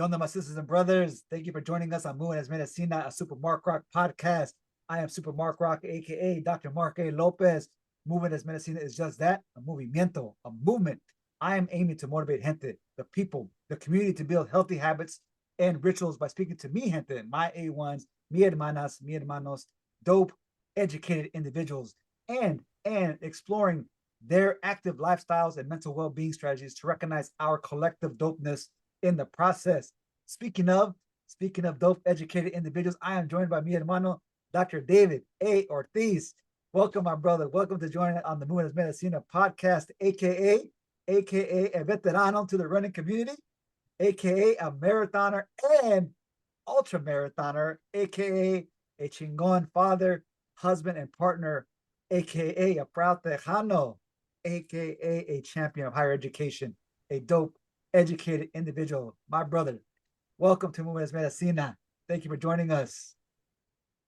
onda, my sisters and brothers? Thank you for joining us on Moving as Medicina, a Super Mark Rock podcast. I am Super Mark Rock, aka Dr. Mark A. Lopez. Moving as Medicina is just that, a movimiento, a movement. I am aiming to motivate gente, the people, the community to build healthy habits and rituals by speaking to me, gente, my A1s, mi hermanas, mi hermanos, dope, educated individuals, and exploring their active lifestyles and mental well-being strategies to recognize our collective dopeness in the process. Speaking of dope, educated individuals, I am joined by mi hermano, Dr. David A. Ortiz. Welcome, my brother. Welcome to joining on the Moving as Medicina podcast, aka a veterano to the running community, aka a marathoner and ultra marathoner, aka a chingon father, husband, and partner, aka a proud tejano, aka a champion of higher education, a dope, educated individual. My brother, welcome to Moving as Medicina. Thank you for joining us.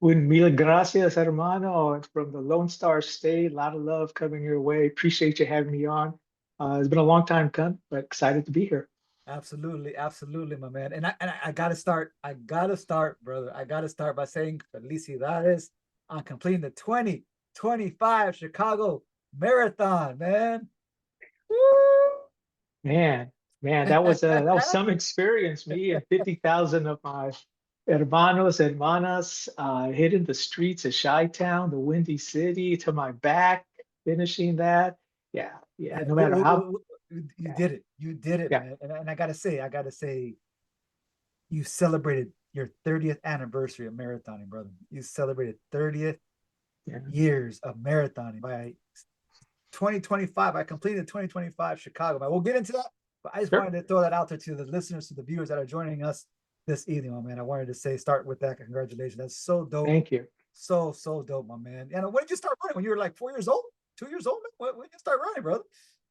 Un mil gracias, hermano. It's from the Lone Star State. A lot of love coming your way. Appreciate you having me on. It's been a long time coming, but excited to be here. Absolutely, absolutely, my man. And I gotta start, brother. I gotta start by saying felicidades on completing the 2025 Chicago Marathon, man. Woo! Man, that was some experience. Me and 50,000 of my hermanos, hermanas, hitting the streets of Chi-Town, the Windy City, to my back, finishing that. Yeah. No matter how. You Yeah, did it. You did it, yeah, man. And I gotta say, you celebrated your 30th anniversary of marathoning, brother. You celebrated 30th yeah. years of marathoning by 2025. I completed 2025 Chicago. But we'll get into that. But I just Sure. wanted to throw that out there to the listeners, to the viewers that are joining us this evening, my man. I wanted to start with that. Congratulations. That's so dope. Thank you. So dope, my man. And when did you start running? When you were like 4 years old, 2 years old? When did you start running, brother?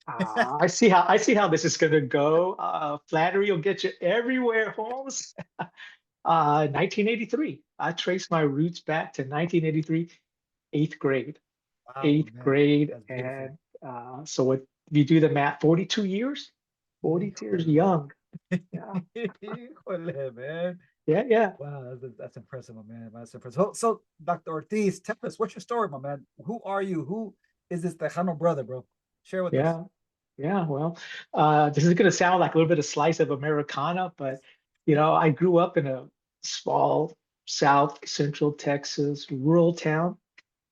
I see how this is gonna go. Flattery will get you everywhere, Holmes. 1983. I traced my roots back to 1983, eighth grade. Wow, Eighth man. grade, That's beautiful. and so what? If you do the math, 42 years, 42 years Híjole. young. Yeah, Híjole, man. yeah. Wow, that's impressive, my man. That's impressive. So, Dr. Ortiz, tell us, what's your story, my man? Who are you? Who is this Tejano brother, bro? Share with us. Yeah, yeah. Well, this is going to sound like a little bit of slice of Americana, but I grew up in a small South Central Texas rural town.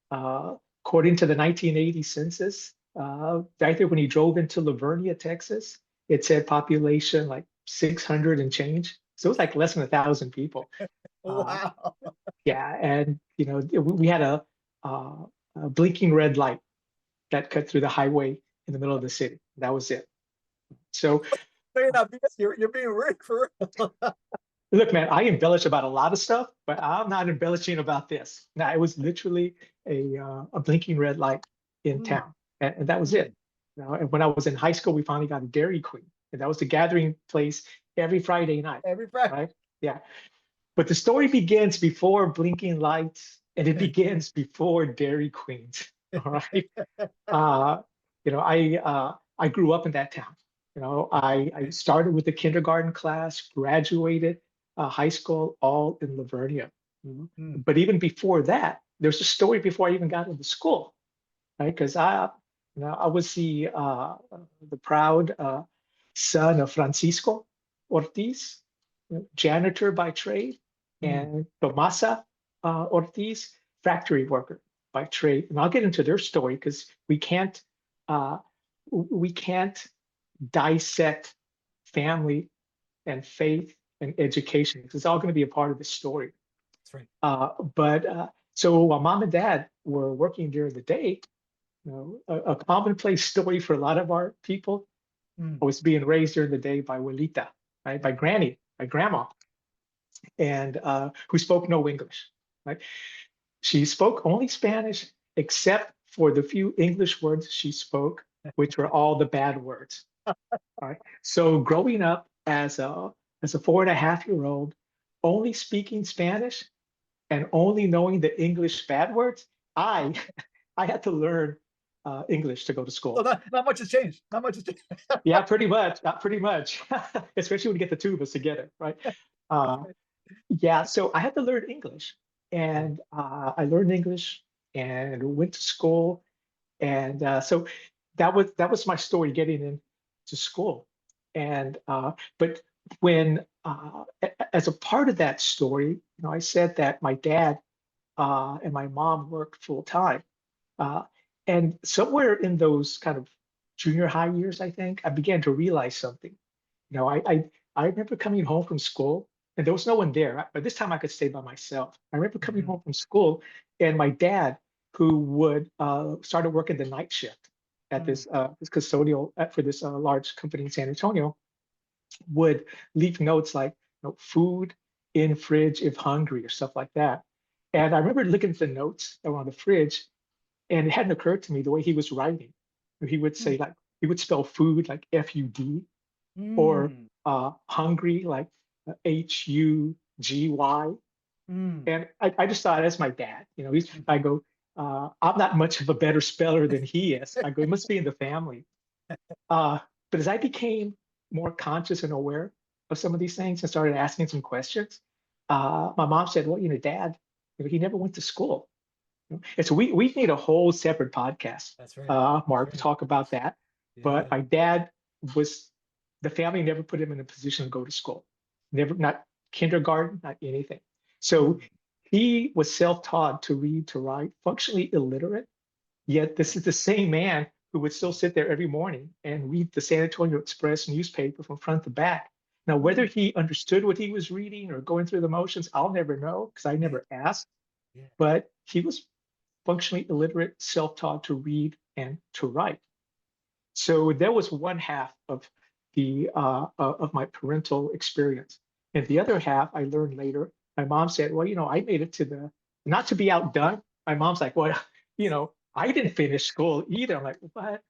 Uh, According to the 1980 census, right there when you drove into Lavernia, Texas, it said population like 600 and change. So it was like less than 1,000 people. Uh, Wow. yeah, and we had uh, a blinking red light that cut through the highway in the middle of the city. That was it. So You're being weird for real. look, man, I embellish about a lot of stuff, but I'm not embellishing about this. Now, it was literally a blinking red light in Mm, town, and that was mm. it. And when I was in high school, we finally got a Dairy Queen, and that was the gathering place every Friday night, Every Friday. right? Yeah. But the story begins before blinking lights, and it begins before Dairy Queens. All right. Uh, I grew up in that town. I started with the kindergarten class, graduated high school, all in Lavernia. Mm. But even before that, there's a story before I even got into school, right? Because I was the proud son of Francisco Ortiz, janitor by trade, Mm. and Tomasa Ortiz, factory worker by trade. And I'll get into their story because uh, we can't dissect family and faith and education because it's all going to be a part of the story. That's right. But so while mom and dad were working during the day, a commonplace story for a lot of our people Mm. was being raised during the day by abuelita, right? By granny, by grandma, and who spoke no English, right? She spoke only Spanish except for the few English words she spoke, which were all the bad words. All right. So growing up as a 4.5-year-old, only speaking Spanish and only knowing the English bad words, I I had to learn English to go to So school. not much has changed. Not much has changed. Yeah, pretty much, pretty much. Especially when you get the two of us together, right? Uh, yeah, so I had to learn English, and I learned English and went to school, and so that was my story getting into school, and but when as a part of that story, I said that my dad and my mom worked full time. Uh, and somewhere in those kind of junior high years, I think, I began to realize something. You know, I, I, I remember coming home from school and there was no one there. But this time I could stay by myself. I remember coming Mhm. home from school and my dad, who would started working the night shift at Mm, this custodial for this large company in San Antonio, would leave notes like, food in fridge if hungry or stuff like that. And I remember looking at the notes that were on the fridge, and it hadn't occurred to me the way he was writing. He would mm, say like he would spell food like FUD, or mm, hungry like HUGY. mm. And I just thought, that's my dad. I go, I'm not much of a better speller than he is. I go, it must be in the family. Uh, but as I became more conscious and aware of some of these things and started asking some questions, my mom said, well, dad, he never went to school. And so we need a whole separate podcast, That's right. That's Mark, to right. talk about that. But Yeah. my dad was, the family never put him in a position to go to school, never, not kindergarten, not anything. So Mm, he was self-taught to read, to write, functionally illiterate. Yet this mm, is the same man who would still sit there every morning and read the San Antonio Express newspaper from front to back. Now, whether mm. he understood what he was reading or going through the motions, I'll never know because I Yeah. never asked. Yeah. But he was functionally illiterate, self-taught to read and to write. So there was one half of my parental experience, and the other half I learned later. My mom said, "Well, I made it to the not to be outdone." My mom's like, "Well, I didn't finish school either." I'm like, "What?"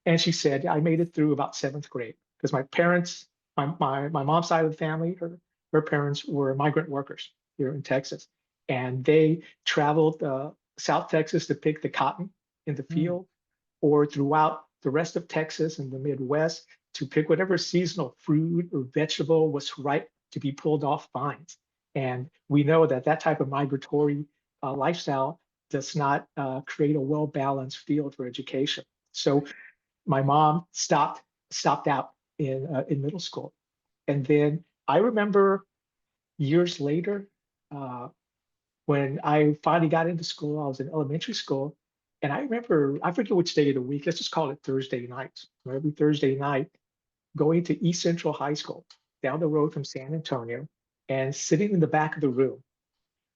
And she said, "I made it through about seventh grade because my parents, my mom's side of the family, her parents were migrant workers here in Texas, and they traveled South Texas to pick the cotton in the Mm, field, or throughout the rest of Texas and the Midwest to pick whatever seasonal fruit or vegetable was ripe to be pulled off vines. And we know that that type of migratory lifestyle does not create a well-balanced field for education. So my mom stopped out in middle school, and then I remember years later, uh, when I finally got into school, I was in elementary school. And I remember, I forget which day of the week, let's just call it Thursday nights. Every Thursday night, going to East Central High School down the road from San Antonio and sitting in the back of the room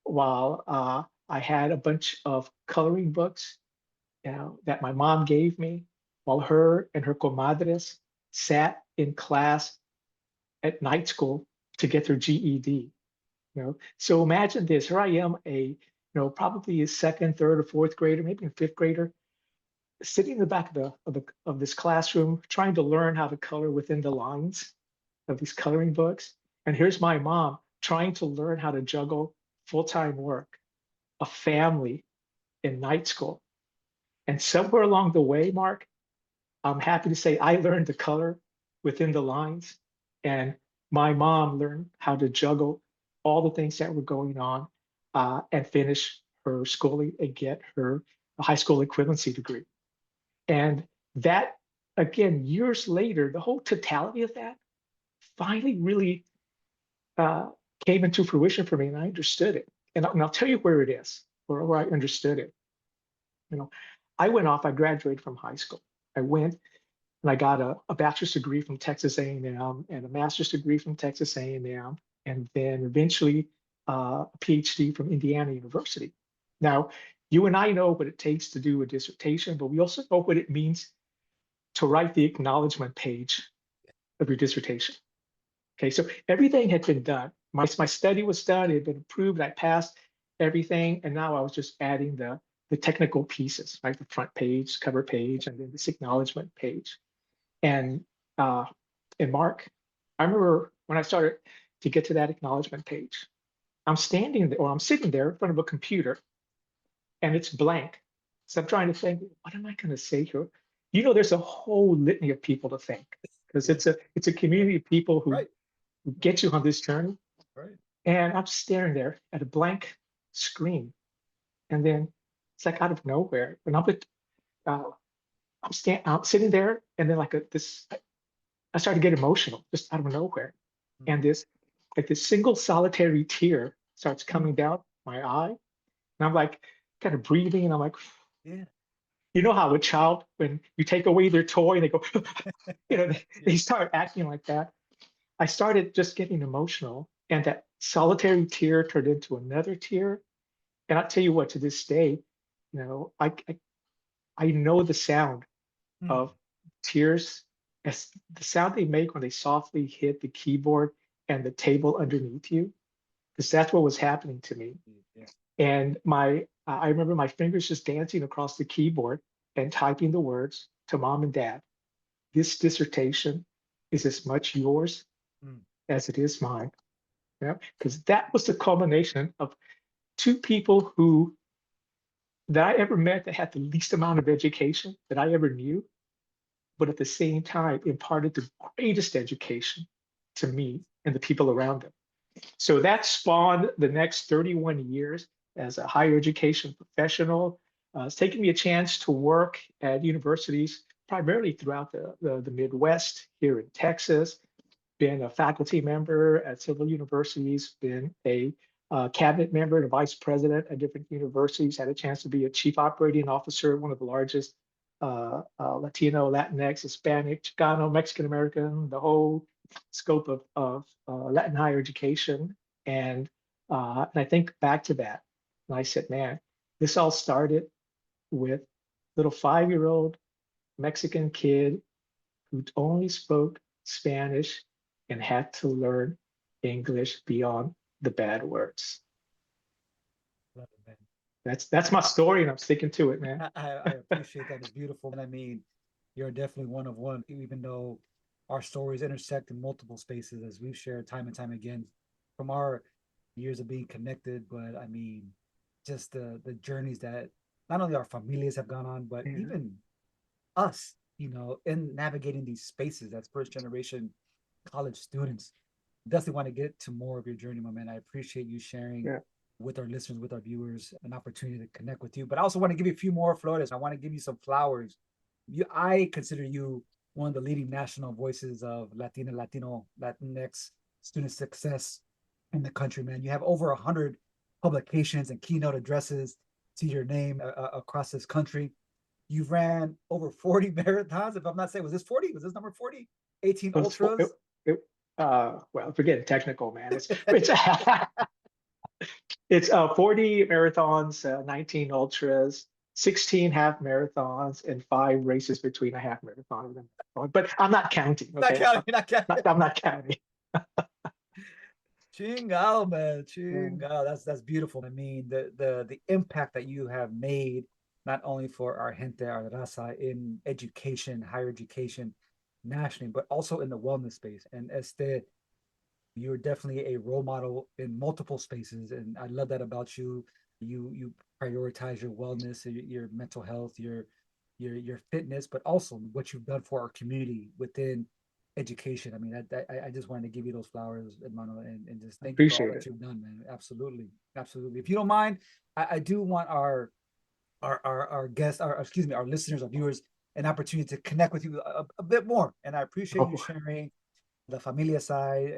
while I had a bunch of coloring books, that my mom gave me, while her and her comadres sat in class at night school to get their GED. So imagine this. Here I am, probably a second, third, or fourth grader, maybe a fifth grader, sitting in the back of this classroom, trying to learn how to color within the lines of these coloring books. And here's my mom trying to learn how to juggle full-time work, a family, in night school. And somewhere along the way, Mark, I'm happy to say I learned to color within the lines, and my mom learned how to juggle all the things that were going on, and finish her schooling and get her high school equivalency degree. And that, again, years later, the whole totality of that finally really uh, came into fruition for me, and I understood it. And I'll tell you where it is, where I understood it. You know, I went off, I graduated from high school. I went and I got a bachelor's degree from Texas A&M and a master's degree from Texas A&M, and then eventually a PhD from Indiana University. Now, you and I know what it takes to do a dissertation, but we also know what it means to write the acknowledgement page of your dissertation. Okay, so everything had been done. My study was done, it had been approved, I passed everything, and now I was just adding the technical pieces, right? The front page, cover page, and then this acknowledgement page. And uh, and Mark, I remember when I started to get to that acknowledgement page, I'm standing there, or I'm sitting there in front of a computer, and it's blank. So I'm trying to think, what am I going to say here? You know, there's a whole litany of people to thank because Yeah. it's a community of people Right. who get you on this journey. Right. And I'm staring there at a blank screen, and then it's like out of nowhere, and uh, I'm sitting there, and then I started to get emotional just out of nowhere, Mm. and this single solitary tear starts Mm. coming down my eye, and I'm like kind of breathing, and I'm like, Yeah. you know how a child, when you take away their toy and they go, Yeah. they start acting like that. I started just getting emotional, and that solitary tear turned into another tear. And I'll tell you what, to this day, I know the sound Mm. of tears, as the sound they make when they softly hit the keyboard and the table underneath you, because that's what was happening to me. Yeah. And I remember my fingers just dancing across the keyboard and typing the words to mom and dad. This dissertation is as much yours Mm. as it is mine. Yeah, because that was the culmination of two people who that I ever met that had the least amount of education that I ever knew, but at the same time imparted the greatest education to me and the people around them. So that spawned the next 31 years as a higher education professional. It's taken me a chance to work at universities, primarily throughout the Midwest, here in Texas, been a faculty member at several universities, been a cabinet member and a vice president at different universities, had a chance to be a chief operating officer at one of the largest Latino, Latinx, Hispanic, Chicano, Mexican American, the whole scope of Latin higher education. And I think back to that, and I said, man, this all started with little 5-year-old Mexican kid who only spoke Spanish and had to learn English beyond the bad words. Love it, man. That's my story, and I'm sticking to it, man. I appreciate that. It's beautiful. And I mean, you're definitely one of one, even though our stories intersect in multiple spaces as we've shared time and time again from our years of being connected. But I mean, just the journeys that not only our familias have gone on, but Yeah, even us, in navigating these spaces as first generation college students. Definitely want to get to more of your journey, my man. I appreciate you sharing yeah, with our listeners, with our viewers, an opportunity to connect with you. But I also want to give you a few more flores. I want to give you some flowers. I consider you one of the leading national voices of Latina, Latino, Latinx student success in the country, man. You have over 100 publications and keynote addresses to your name across this country. You've ran over 40 marathons, if I'm not saying, was this 40? Was this number 40? 18 it was ultras. well, forget technical, man. It's 40 marathons, 19 ultras, 16 half marathons, and 5 races between a half marathon and a marathon. But I'm not counting. Not Okay, counting, not counting. I'm not counting. Chingao, man. Yeah, Chingao. That's beautiful. I mean, the impact that you have made, not only for our gente, our raza in education, higher education nationally, but also in the wellness space. And you're definitely a role model in multiple spaces. And I love that about you. You prioritize your wellness, your mental health, your fitness, but also what you've done for our community within education. I mean, I just wanted to give you those flowers, hermano, and just I thank you for all appreciate that it. you've done, man. Absolutely, absolutely. If you don't mind, I do want our guests, our excuse me, our listeners, our viewers, an opportunity to connect with you a bit more. And I appreciate you Oh, sharing the familia side,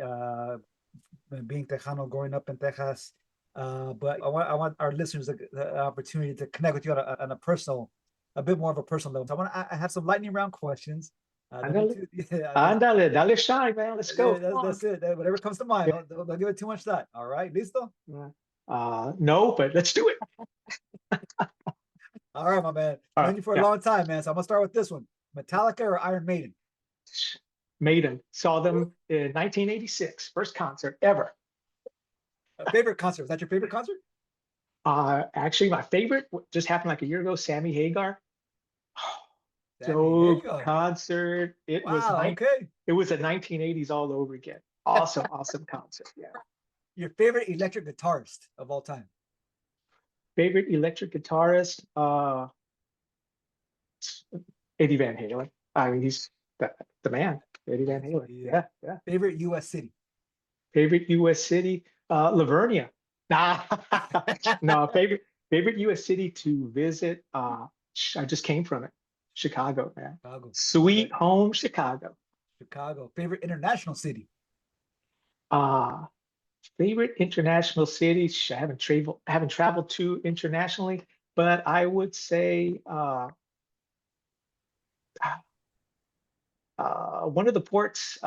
being Tejano, growing up in Texas. But I want our listeners the opportunity to connect with you on a personal, a bit more of a personal level. So I have some lightning round questions. Nothing ándale, too, yeah, ándale, dale shine, man. Let's go. Come on. that's it. Whatever comes to mind. Yeah. Don't give it too much thought. All right, listo. Yeah. No, but let's do it. All right, my man. All Known right. you for a Yeah. long time, man. So I'm gonna start with this one: Metallica or Iron Maiden? Maiden. Saw them in 1986. First concert ever. Favorite concert? Was that your favorite concert? Actually, my favorite just happened like a year ago. Sammy Hagar. Sammy Dope Hagar. concert. Wow. Okay. It was the 1980s all over again. Awesome, awesome concert. Yeah. Your favorite electric guitarist of all time? Favorite electric guitarist. Eddie Van Halen. I mean, he's the man, Eddie Van Yes, Halen. yeah. Yeah, yeah. Favorite U.S. city? Favorite U.S. city? Livernia. Nah, no. Favorite U.S. city to visit? I just came from it. Chicago, man. Chicago. Okay. Sweet home Chicago. Chicago. Favorite international city? Uh, Favorite international city? I haven't traveled to internationally, but I would say one of the ports,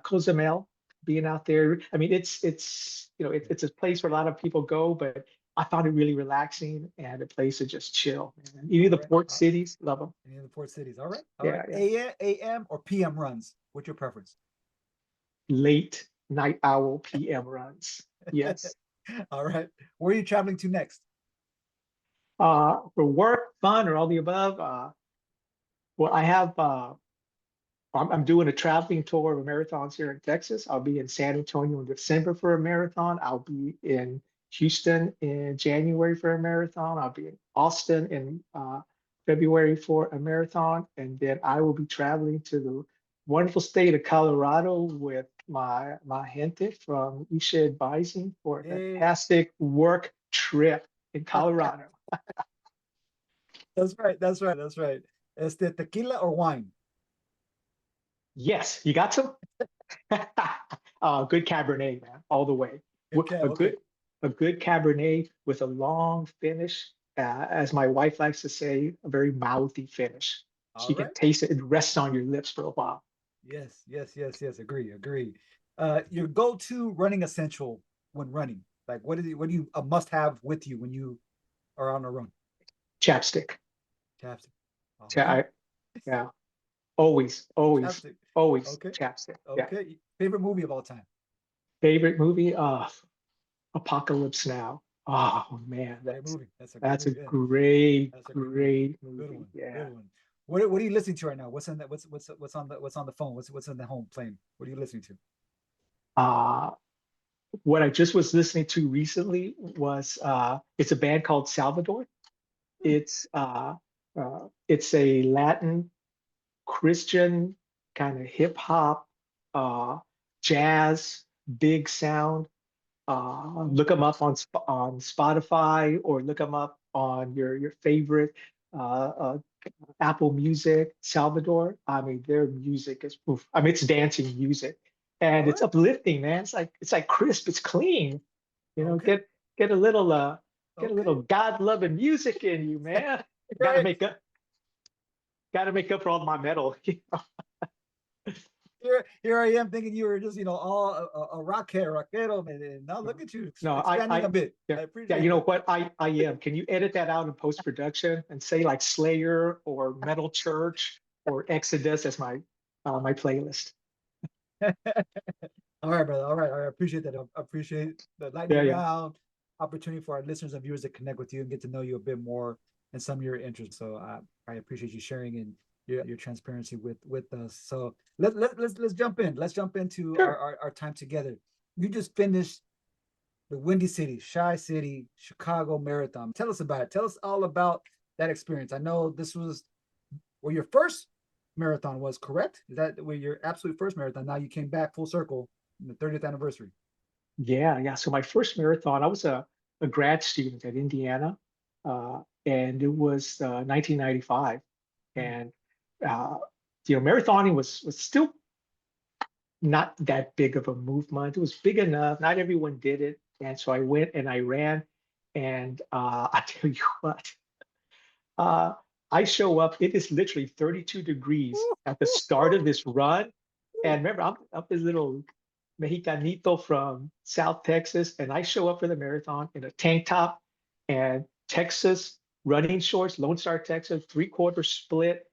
Cozumel, being out there. I mean, it's a place where a lot of people go, but I found it really relaxing and a place to just chill, man. Any of All the right. port cities, love them. Any of the port cities? All right. All right. Yeah, yeah. AM or PM runs? What's your preference? Late night owl PM runs. Yes. All right. Where are you traveling to next? For work, fun, or all the above. Well, I'm doing a traveling tour of marathons here in Texas. I'll be in San Antonio in December for a marathon. I'll be in Houston in January for a marathon. I'll be in Austin in February for a marathon. And then I will be traveling to the wonderful state of Colorado with my gente from Isha Advising for a Hey, fantastic work trip in Colorado. that's right. That's right. That's right. Is the tequila or wine? Yes, you got some? Good Cabernet, man, all the way. Okay. A Okay. good Cabernet with a long finish, as my wife likes to say, a very mouthy finish. So All you can right. taste it. It rests on your lips for a while. Yes. Yes. Yes. Yes. Agree. Agree. Your go-to running essential when running. Like, what do you a must-have with you when you are on a run? Chapstick. Chapstick. All Cha- right. I, yeah, always, Chapstick. always Okay. chapstick. Yeah. Okay. Favorite movie of all time? Favorite movie? Apocalypse Now. Oh man, Great movie. That's a great that's a movie. Yeah. That's a great movie. great Good movie. one. Yeah. Good one. What are you listening to right now? What's in that? What's on the phone? What's in the home playing? What are you listening to? Uh, what I just was listening to recently was it's a band called Salvador. Hmm. It's a Latin Christian kind of hip hop, uh, jazz, big sound. Look them up on Spotify or look them up on your favorite uh, uh, Apple Music. Salvador. I mean, their music is oof. I mean, it's dancing music, All and it's right. uplifting, man. It's like crisp. It's clean. You know, Okay. get a little get a Okay. little God loving music in you, man. Gotta Right. make up gotta make up for all my metal. Here I am thinking you were just all a rockero, and now look at you No, expanding a bit. yeah, I yeah, you appreciate know that. what? I am. Can you edit that out in post-production and say like Slayer or Metal Church or Exodus as my playlist? All right, brother. All right. All right. I appreciate that. I appreciate the lightning Yeah, yeah. round opportunity for our listeners and viewers to connect with you and get to know you a bit more and some of your interests. So I appreciate you sharing and your transparency with us. So let's jump in. Let's jump into Sure. our time together. You just finished the Windy City, Shy City, Chicago Marathon. Tell us about it. Tell us all about that experience. I know this was where your first marathon was, correct? Is that where your absolute first marathon? Now you came back full circle in the 30th anniversary. Yeah, yeah. So my first marathon, I was a grad student at Indiana, and it was 1995. Hmm. And marathoning was still not that big of a movement. It was big enough. Not everyone did it, and so I went and I ran. And I tell you what, uh, I show up. It is literally 32 degrees at the start of this run. And remember, I'm this little Mexicanito from South Texas, and I show up for the marathon in a tank top and Texas running shorts, Lone Star, Texas, 3/4 split,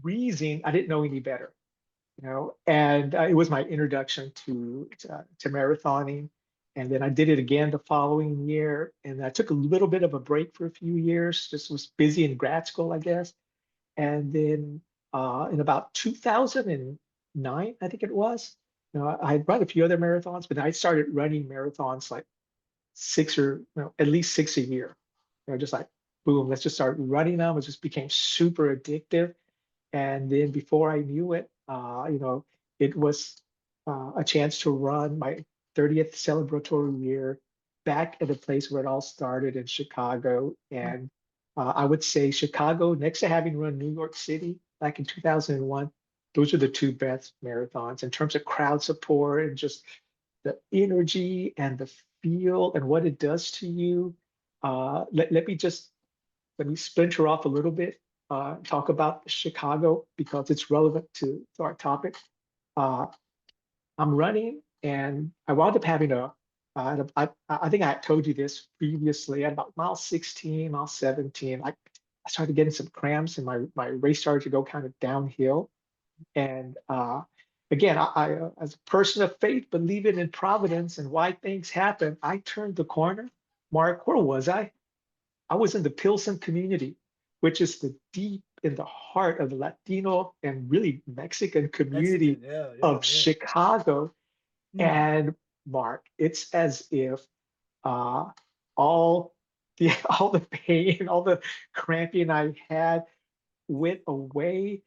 freezing. I didn't know any better, and it was my introduction to marathoning. And then I did it again the following year, and I took a little bit of a break for a few years, just was busy in grad school, I guess. And then in about 2009, I think it was, I had run a few other marathons, but I started running marathons like at least six a year, just like boom, let's just start running them. It just became super addictive. And then before I knew it, it was a chance to run my 30th celebratory year back at the place where it all started in Chicago. And I would say Chicago, next to having run New York City back in 2001, those are the two best marathons in terms of crowd support and just the energy and the feel and what it does to you. Let me splinter off a little bit, talk about Chicago because it's relevant to our topic. Uh, I'm running and I wound up having I think I told you this previously, at about mile 16, mile 17, I started getting some cramps and my race started to go kind of downhill. And again, as a person of faith, believing in providence and why things happen, I turned the corner. Mark, where was I? I was in the Pilsen community, which is the deep in the heart of the Latino and really Mexican Mexican, community yeah, yeah, of yeah. Chicago. Mm. And Mark, it's as if all the all the pain, all the cramping I had went away.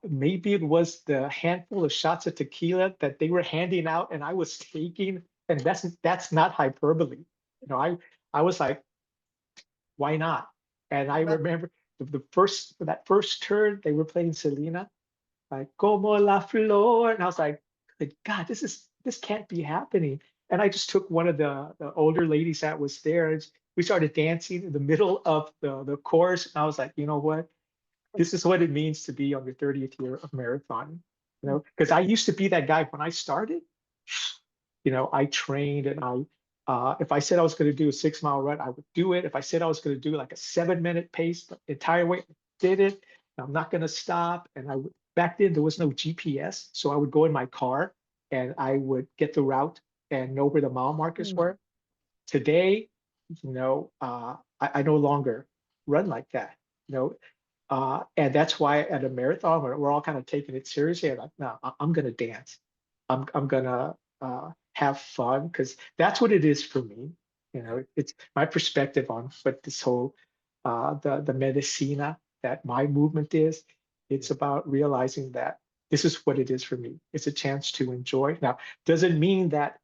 Maybe it was the handful of shots of tequila that they were handing out and I was taking, and that's not hyperbole. I was like, why not? And I Not, remember that first turn, they were playing Selena, like Como la Flor. And I was like, God, this can't be happening. And I just took one of the older ladies that was there, and we started dancing in the middle of the chorus. And I was like, you know what? This is what it means to be on your 30th year of marathon. Because I used to be that guy when I started. I trained and if I said I was going to do a 6 mile run, I would do it. If I said I was going to do like a 7 minute pace the entire way, I did it. I'm not going to stop. And back then there was no GPS. So I would go in my car and I would get the route and know where the mile markers mm. were. Today, I no longer run like that. And that's why at a marathon, we're all kind of taking it seriously. I'm like, no, I'm going to dance. I'm going to have fun because that's what it is for me. It's my perspective on what this whole the medicina that my movement is. Yeah. It's about realizing that this is what it is for me. It's a chance to enjoy. Now, doesn't mean that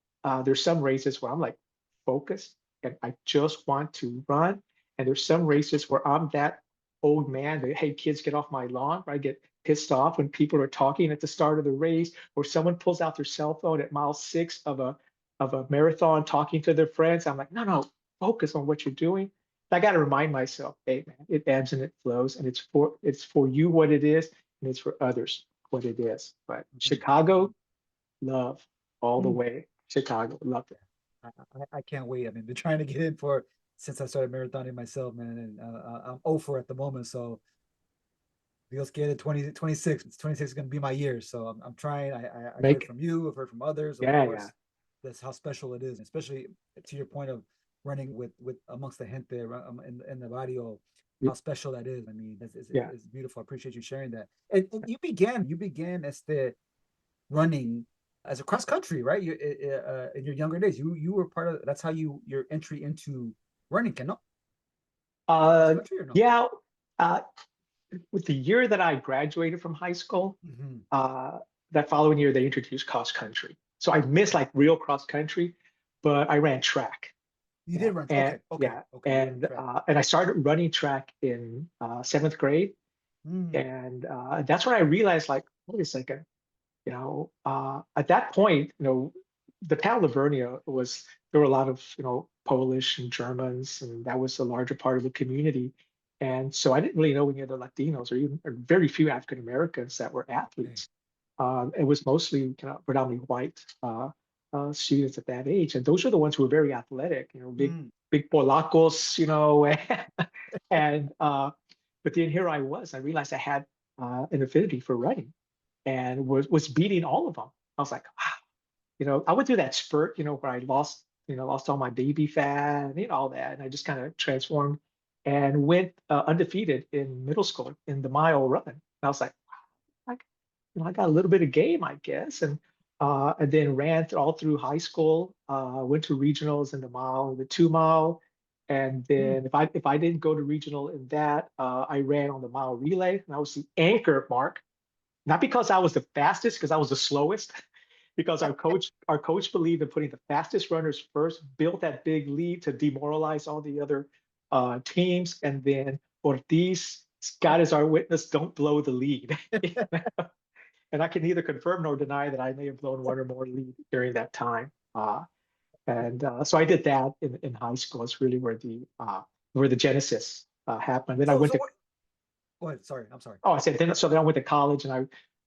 there's some races where I'm like focused and I just want to run. And there's some races where I'm that old man that, hey, kids, get off my lawn. I get pissed off when people are talking at the start of the race, or someone pulls out their cell phone at mile 6 of a marathon talking to their friends. I'm like, no, focus on what you're doing. I got to remind myself, hey man, it ebbs and it flows, and it's for you what it is, and it's for others what it is. But Mhm. Chicago, love all the Mm. way. Chicago, love that. I can't wait. I mean, been trying to get in for since I started marathoning myself, man, and I'm 0 for at the moment. So Dios quiere 2026. 26 is going to be my year. So I'm trying. I've heard Make from you. I've heard from others, of Yeah, yeah, course. That's how special it is, especially to your point of running with amongst the gente in the barrio. How special that is. I mean, yeah. it's beautiful. I appreciate you sharing that. And you began as the running as a cross country, right? You in your younger days, you were part of. That's how your entry into running. Can no cross Uh, country or no? yeah. Uh, with the year that I graduated from high school, Mm-hmm. uh, that following year they introduced cross country. So I missed Okay, like real cross country, but I ran track. you did run. And Okay, okay, yeah, okay. You ran track. and I started running track in 7th grade, Mm, and that's when I realized, like, wait a second, at that point, the town of Livernia was there were a lot of Polish and Germans, and that was a larger part of the community. And so I didn't really know any other Latinos or very few African Americans that were okay. athletes. It was mostly kind of predominantly white students at that age, and those are the ones who were very athletic, Mm, big polacos, and but then here I was. I realized I had an affinity for running, and was beating all of them. I was like, wow, I went through that spurt, where I lost all my baby fat, and all that, and I just kind of transformed and went undefeated in middle school in the mile run. And I was like, wow, I got a little bit of game, I guess, and then ran all through high school. Went to regionals in the mile, the 2 mile, And Hmm. then if I didn't go to regional in that, I ran on the mile relay, and I was the anchor, Mark. Not because I was the fastest, because I was the slowest, because our coach believed in putting the fastest runners first, built that big lead to demoralize all the other teams, and then Ortiz, God is our witness, don't blow the lead. And I can neither confirm nor deny that I may have blown one or more lead during that time. And so I did that in high school. It's really where the genesis happened. Then I So went so to what? Go ahead. Sorry, I'm sorry. Oh, I said then. So then I went to college, and I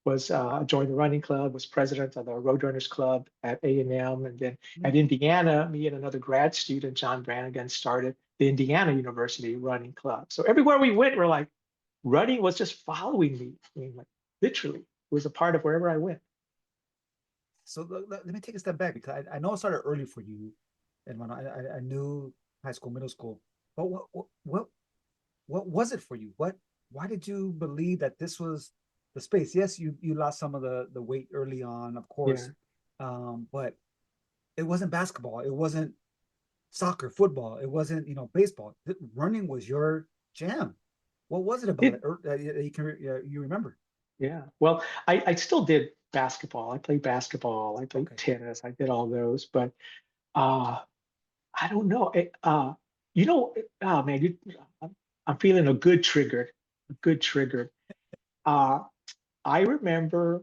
was joined the running club, was president of the Road Runners Club at A&M, and then at Hmm. Indiana, me and another grad student, John Brannigan, started the Indiana University Running Club. So everywhere we went, we're like, running was just following me. I mean, like literally, it was a part of wherever I went. So let me take a step back because I know it started early for you, and when I knew high school, middle school, but what was it for you? Why did you believe that this was the space? Yes, you lost some of the weight early on, of Yeah. course, but it wasn't basketball, it wasn't soccer, football, it wasn't baseball. Running was your jam. What was it about it It, that you remember? yeah. Well, I still did basketball. I played basketball. I played Okay. tennis. I did all those, but uh, I don't know. Oh man, I'm feeling a good trigger, a good trigger. Uh, I remember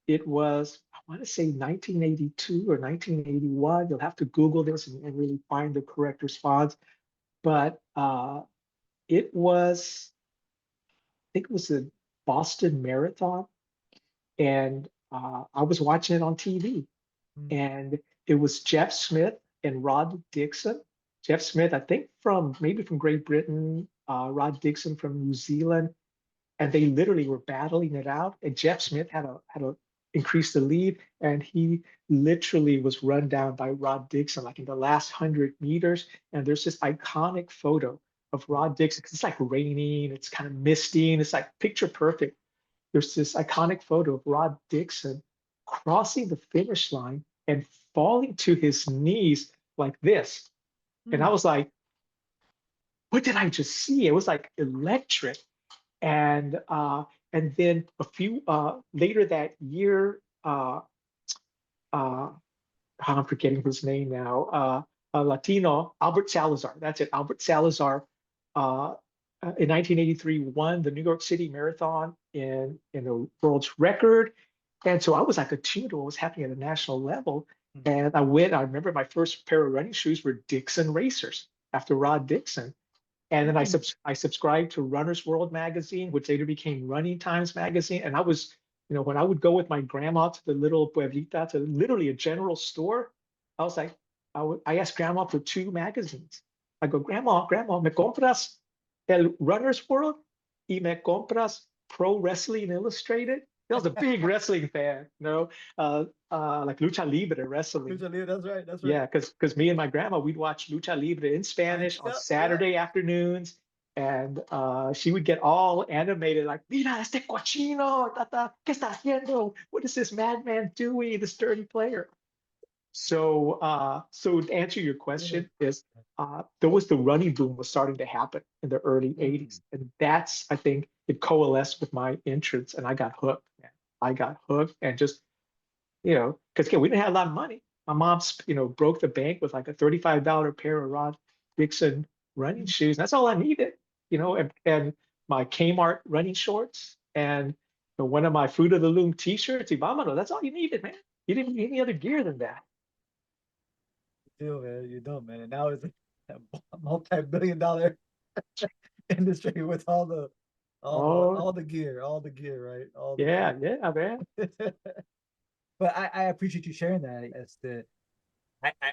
it was, I want to say 1982 or 1981. You'll have to Google this and really find the correct response. But it was, I think it was the Boston Marathon, and I was watching it on TV, Mm. and it was Jeff Smith and Rod Dixon. Jeff Smith, I think from maybe from Great Britain, Rod Dixon from New Zealand, and they literally were battling it out. And Jeff Smith had a increase the lead, and he literally was run down by Rod Dixon like in the last 100 meters. And there's this iconic photo of Rod Dixon because it's like raining, it's kind of misty, and it's like picture perfect. There's this iconic photo of Rod Dixon crossing the finish line and falling to his knees like this. And I Mm. was like, what did I just see? It was like electric. And and then a few later that year, uh, I'm forgetting his name now. A Latino, Albert Salazar. That's it. Albert Salazar, uh, in 1983, won the New York City Marathon in a world's record. And so I was like attuned to what was happening at a national level. Mm. And I went. I remember my first pair of running shoes were Dixon Racers after Rod Dixon. And then Mm. I subscribed to Runner's World magazine, which later became Running Times magazine. And I was, when I would go with my grandma to the little pueblita, to literally a general store, I was like, I asked grandma for two magazines. I go, grandma, me compras el Runner's World y me compras Pro Wrestling Illustrated. I was a big wrestling fan, like lucha libre wrestling. Lucha Libre, that's right, that's right. Yeah, because me and my grandma, we'd watch Lucha Libre in Spanish on Yep, yep. Saturday afternoons, and she would get all animated, like, "Mira este cochino, tata, ¿qué está haciendo? What is this madman doing? This dirty player." So to answer your Yeah. question, is there was the running boom was starting to happen in the early Mm. 80s, and that's I think it coalesced with my interests, and I got hooked. Man. I got hooked, and just because again, we didn't have a lot of money. My mom's, broke the bank with like a $35 pair of Rod Dixon running Mm. shoes. That's all I needed, and my Kmart running shorts and one of my Fruit of the Loom t-shirts. Y vámonos. That's all you needed, man. You didn't need any other gear than that. You man. You don't, man. And now it's a multi-billion-dollar industry with Oh, all the gear, right? All the yeah, gear. yeah, man. But I appreciate you sharing that. As the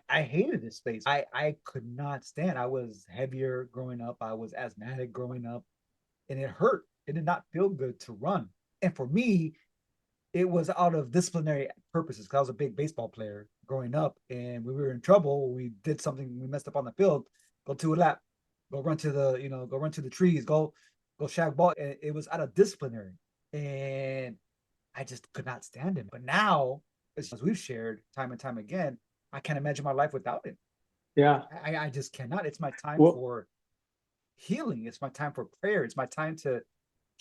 I hated this space. I could not stand. I was heavier growing up. I was asthmatic growing up, and it hurt. It did not feel good to run. And for me, it was out of disciplinary purposes because I was a big baseball player growing up, and we were in trouble. We did something, we messed up on the field. Go to a lap, go run to go run to the trees, go shag ball. And it was out of disciplinary, and I just could not stand it. But now, as we've shared time and time again, I can't imagine my life without it. Yeah. I just cannot. It's my time Well, for healing. It's my time for prayer. It's my time to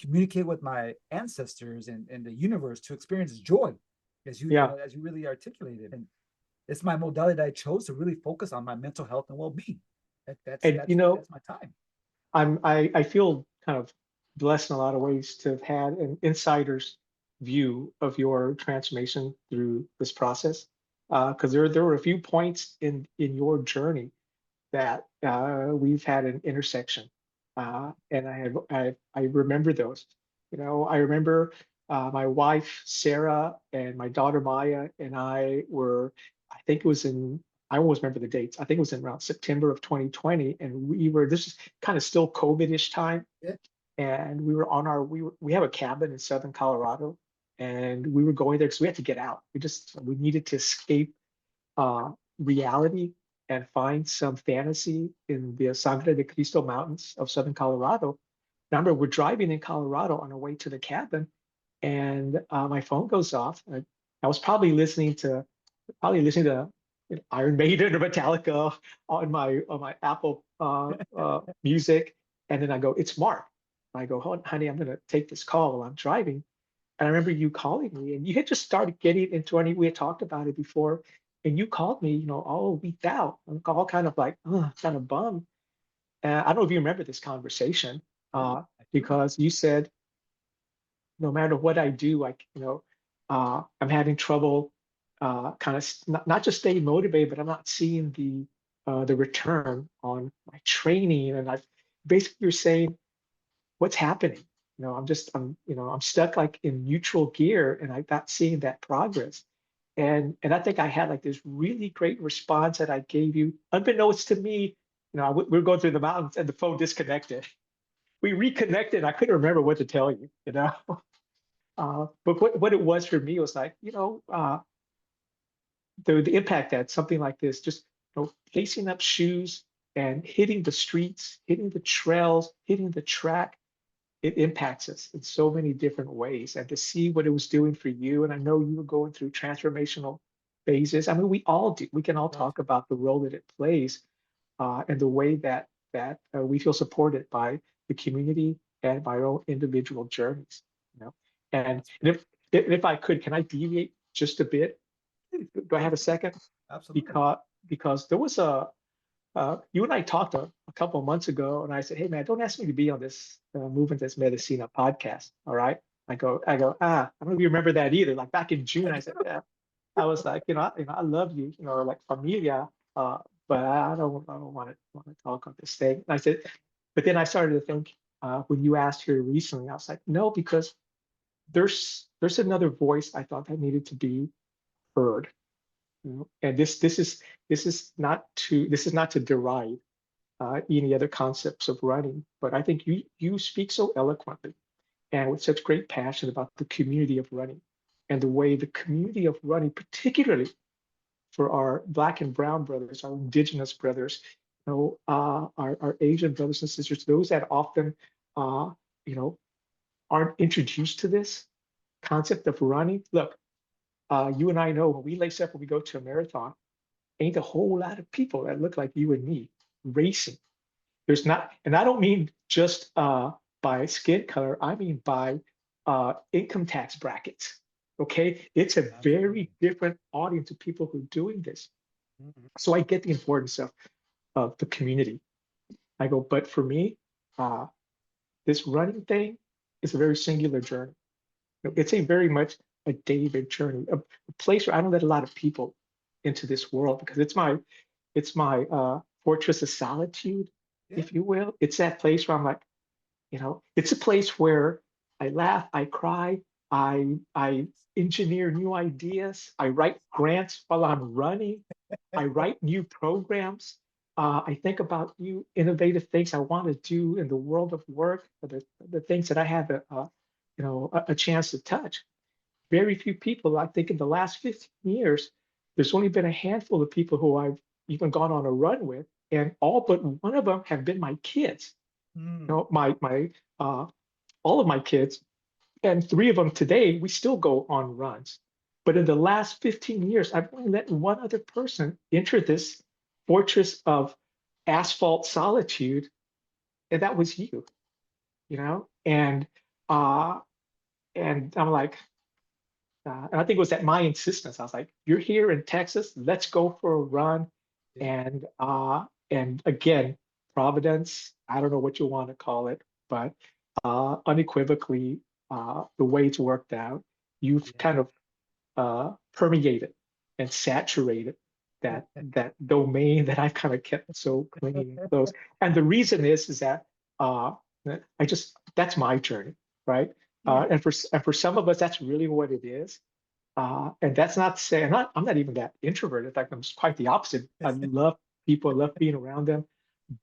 communicate with my ancestors and the universe to experience joy, as yeah. as you really articulated. And it's my modality that I chose to really focus on my mental health and well-being. And That's my time. I feel kind of blessed in a lot of ways to have had an insider's view of your transformation through this process. Because there were a few points in your journey that we've had an intersection, and I remember those. I remember my wife Sarah and my daughter Maya and I were. I think it was in. I always remember the dates. I think it was in around September of 2020, and we were. This is kind of still COVID-ish time, Yeah. and we were on our. We have a cabin in southern Colorado, and we were going there because we had to get out. We needed to escape reality and find some fantasy in the Sangre de Cristo Mountains of southern Colorado. Remember, we're driving in Colorado on our way to the cabin, and my phone goes off. I was probably listening to Iron Maiden or Metallica on my Apple Music, and then I go, "It's Mark." I go, "Honey, I'm gonna take this call while I'm driving." And I remember you calling me, and you had just started getting into any. We had talked about it before, and you called me, all weeked out, all kind of like, kind of bummed. And I don't know if you remember this conversation, Oh, I do. because you said, no matter what I do, I'm having trouble, kind of not just staying motivated, but I'm not seeing the return on my training. And basically you're saying, what's happening? I'm stuck like in neutral gear, and I'm not seeing that progress. And I think I had like this really great response that I gave you, unbeknownst to me. We were going through the mountains, and the phone disconnected. We reconnected. And I couldn't remember what to tell you, but what it was for me was like, the impact that something like this, just lacing up shoes and hitting the streets, hitting the trails, hitting the track, it impacts us in so many different ways. And to see what it was doing for you, and I know you were going through transformational phases. I mean, we all do. We can all talk about the role that it plays, and the way that we feel supported by the community and by our own individual journeys. You know, and if I could, can I deviate just a bit? Do I have a second? Absolutely. Because there was you and I talked a couple of months ago, and I said, "Hey, man, don't ask me to be on this Movement as Medicina podcast." All right. I don't know if you remember that either. Like back in June, I I said, do. "Yeah." I was like, I love you, like familia, but I don't want to talk on this thing. And I said, but then I started to think, when you asked here recently, I was like, no, because there's another voice I thought that needed to be heard. And this is not to deride any other concepts of running, but I think you speak so eloquently and with such great passion about the community of running, and the way the community of running, particularly for our Black and Brown brothers, our Indigenous brothers, our Asian brothers and sisters, those that often, uh, you know, aren't introduced to this concept of running. Look, you and I know when we lace up, when we go to a marathon, ain't a whole lot of people that look like you and me racing. There's not, and I don't mean just by skin color, I mean by income tax brackets. Okay, it's a Absolutely. very different audience of people who are doing this. Mhm. So I get the importance of the community. I go, but for me, uh, this running thing is a very singular journey. It's a very much a David journey, a place where I don't let a lot of people into this world, because it's my fortress of solitude, Yeah. if you will. It's that place where I'm like, it's a place where I laugh, I cry, I engineer new ideas, I write grants while I'm running, I write new programs. I think about new innovative things I want to do in the world of work, the things that I have a chance to touch. Very few people, I think in the last 15 years, there's only been a handful of people who I've even gone on a run with, and all but one of them have been my kids. Mm. My uh, all of my kids, and three of them today, we still go on runs. But in the last 15 years, I've only let one other person enter this fortress of asphalt solitude, and that was you, you know? Uh, and I'm like, and I think it was at my insistence. I was like, "You're here in Texas. Let's go for a run." Yeah. And again, Providence. I don't know what you want to call it, but unequivocally, the way it's worked out, you've Yeah. kind of permeated and saturated that domain that I've kind of kept so clingy and close. And the reason is that uh, I just that's my journey, right? Yeah. And for some of us, that's really what it is. And that's not to say I'm not even that introverted. In fact, I'm quite the opposite. I love people, I love being around them,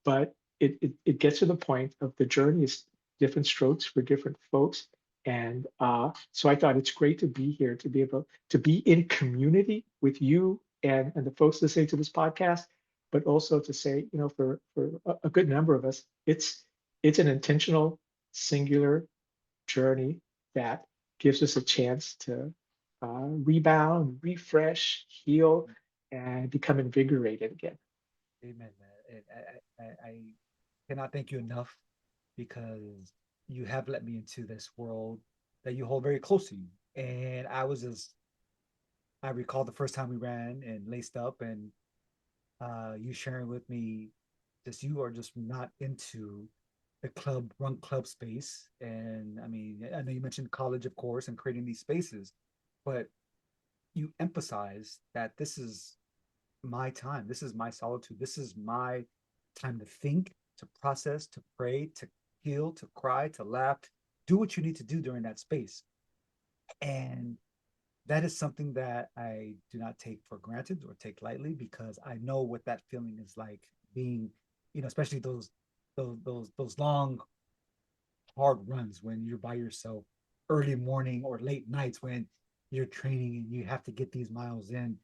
but it gets to the point of the journey is different strokes for different folks. And so I thought it's great to be here, to be able to be in community with you and the folks listening to this podcast, but also to say, for a good number of us, it's an intentional, singular journey that gives us a chance to rebound, refresh, heal, and become invigorated again. Amen, man. And I cannot thank you enough because you have let me into this world that you hold very close to you. And I recall the first time we ran and laced up, and you sharing with me just you are just not into the run club space. And I mean, I know you mentioned college, of course, and creating these spaces, but you emphasize that this is my time. This is my solitude. This is my time to think, to process, to pray, to heal, to cry, to laugh, do what you need to do during that space. And that is something that I do not take for granted or take lightly because I know what that feeling is like being, especially those long hard runs when you're by yourself early morning or late nights when you're training and you have to get these miles in.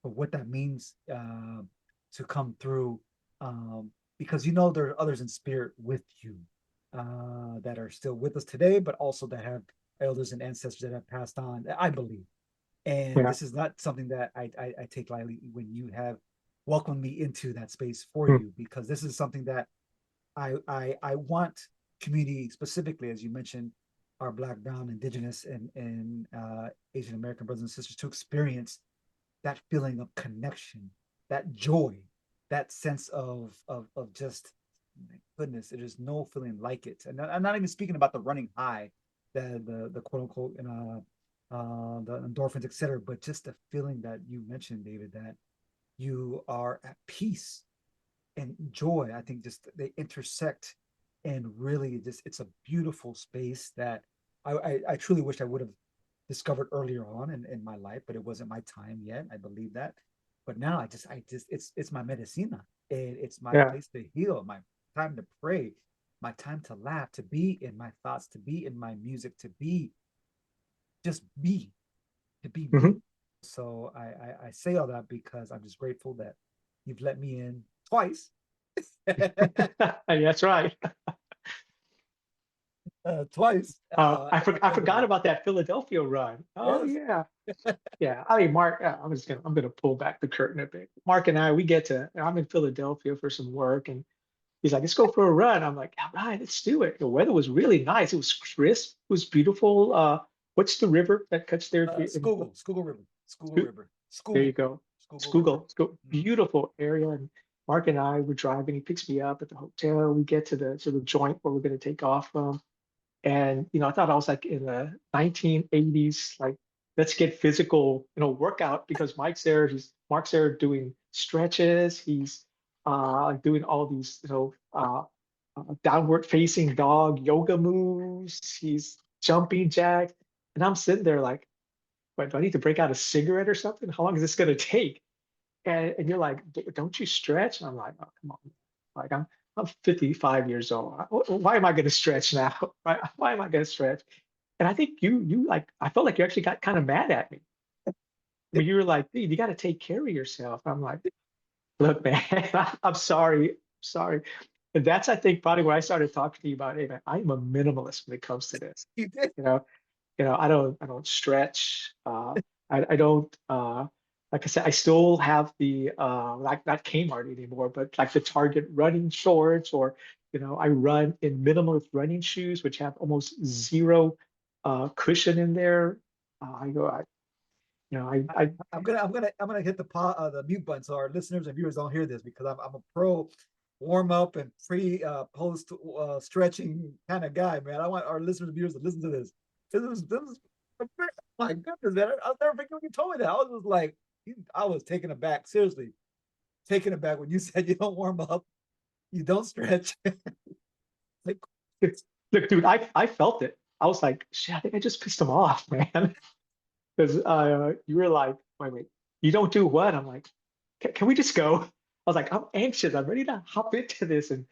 But what that means to come through, because there are others in spirit with you that are still with us today, but also that have elders and ancestors that have passed on, I believe. And Yeah. this is not something that I take lightly when you have welcomed me into that space for Mm. you, because this is something that I want community, specifically as you mentioned, our Black, Brown, Indigenous, and Asian American brothers and sisters, to experience that feeling of connection, that joy, that sense of just, my goodness, there's no feeling like it. And I'm not even speaking about the running high, the quote unquote, the endorphins, etc., but just the feeling that you mentioned, David, that you are at peace and joy. I think just they intersect, and really just it's a beautiful space that I truly wish I would have discovered earlier on in my life, but it wasn't my time yet. I believe that. But now I just it's my medicina. It's my Yeah. place to heal, my time to pray, my time to laugh, to be in my thoughts, to be in my music, to be just be, to be me. Hmm. So I say all that because I'm just grateful that you've let me in twice. That's right. Twice. I Think forgot about about that Philadelphia run. it. Oh Yes. yeah. Yeah, I mean, Mark, I'm gonna pull back the curtain a bit. Mark and I, I'm in Philadelphia for some work, and he's like, let's go for a run. I'm like, all right, let's do it. The weather was really nice. It was crisp. It was beautiful. What's the river that cuts there? Schuylkill River. Schuylkill River. There you Schuylkill. go. Schuylkill River. Schuylkill, Mhm. beautiful area. And Mark and I were driving. He picks me up at the hotel. We get to the joint where we're going to take off from. And I thought I was like in the 1980s, like let's get physical, workout because Mark's there doing stretches. He's doing all these, downward facing dog yoga moves. He's jumping jacks. And I'm sitting there like, wait, do I need to break out a cigarette or something? How long is this going to take? And you're like, don't you stretch? And I'm like, oh, come on. Like I'm 55 years old. Why am I going to stretch now? Why am I going to stretch? And I think you like, I felt like you actually got kind of mad at me when you were like, dude, you got to take care of yourself. I'm like, look, man, I'm sorry. Sorry. And that's, I think, probably where I started talking to you about, hey, man, I'm a minimalist when it comes to this. You did. You know, I don't stretch. I don't. like I said, I still have the like not Kmart anymore, but like the Target running shorts, or I run in minimalist running shoes, which have almost zero cushion in there. I go, I'm gonna hit the mute button so our listeners and viewers don't hear this because I'm a pro warm up and pre post stretching kind of guy, man. I want our listeners and viewers to listen to this. This is my goodness, man. I'll never forget when you told me that. I was just like, I was taken aback, seriously, taken aback when you said you don't warm up, you don't stretch. Like, look, dude, I felt it. I was like, shit, I think I just pissed him off, man. Because you were like, wait, you don't do what? I'm like, can we just go? I was like, I'm anxious. I'm ready to hop into this and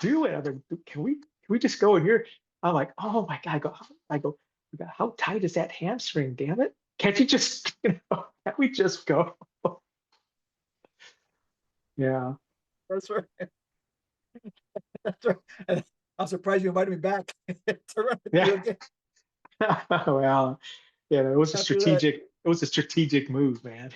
do it. I'm like, can we just go in here? I'm like, oh my God. I go, how tight is that hamstring? Damn it. Can't you just, can't we just go? Yeah. that's right. That's right. And I'm surprised you invited me back to run with you Yeah. again Well, yeah, after that. it was a strategic move, man.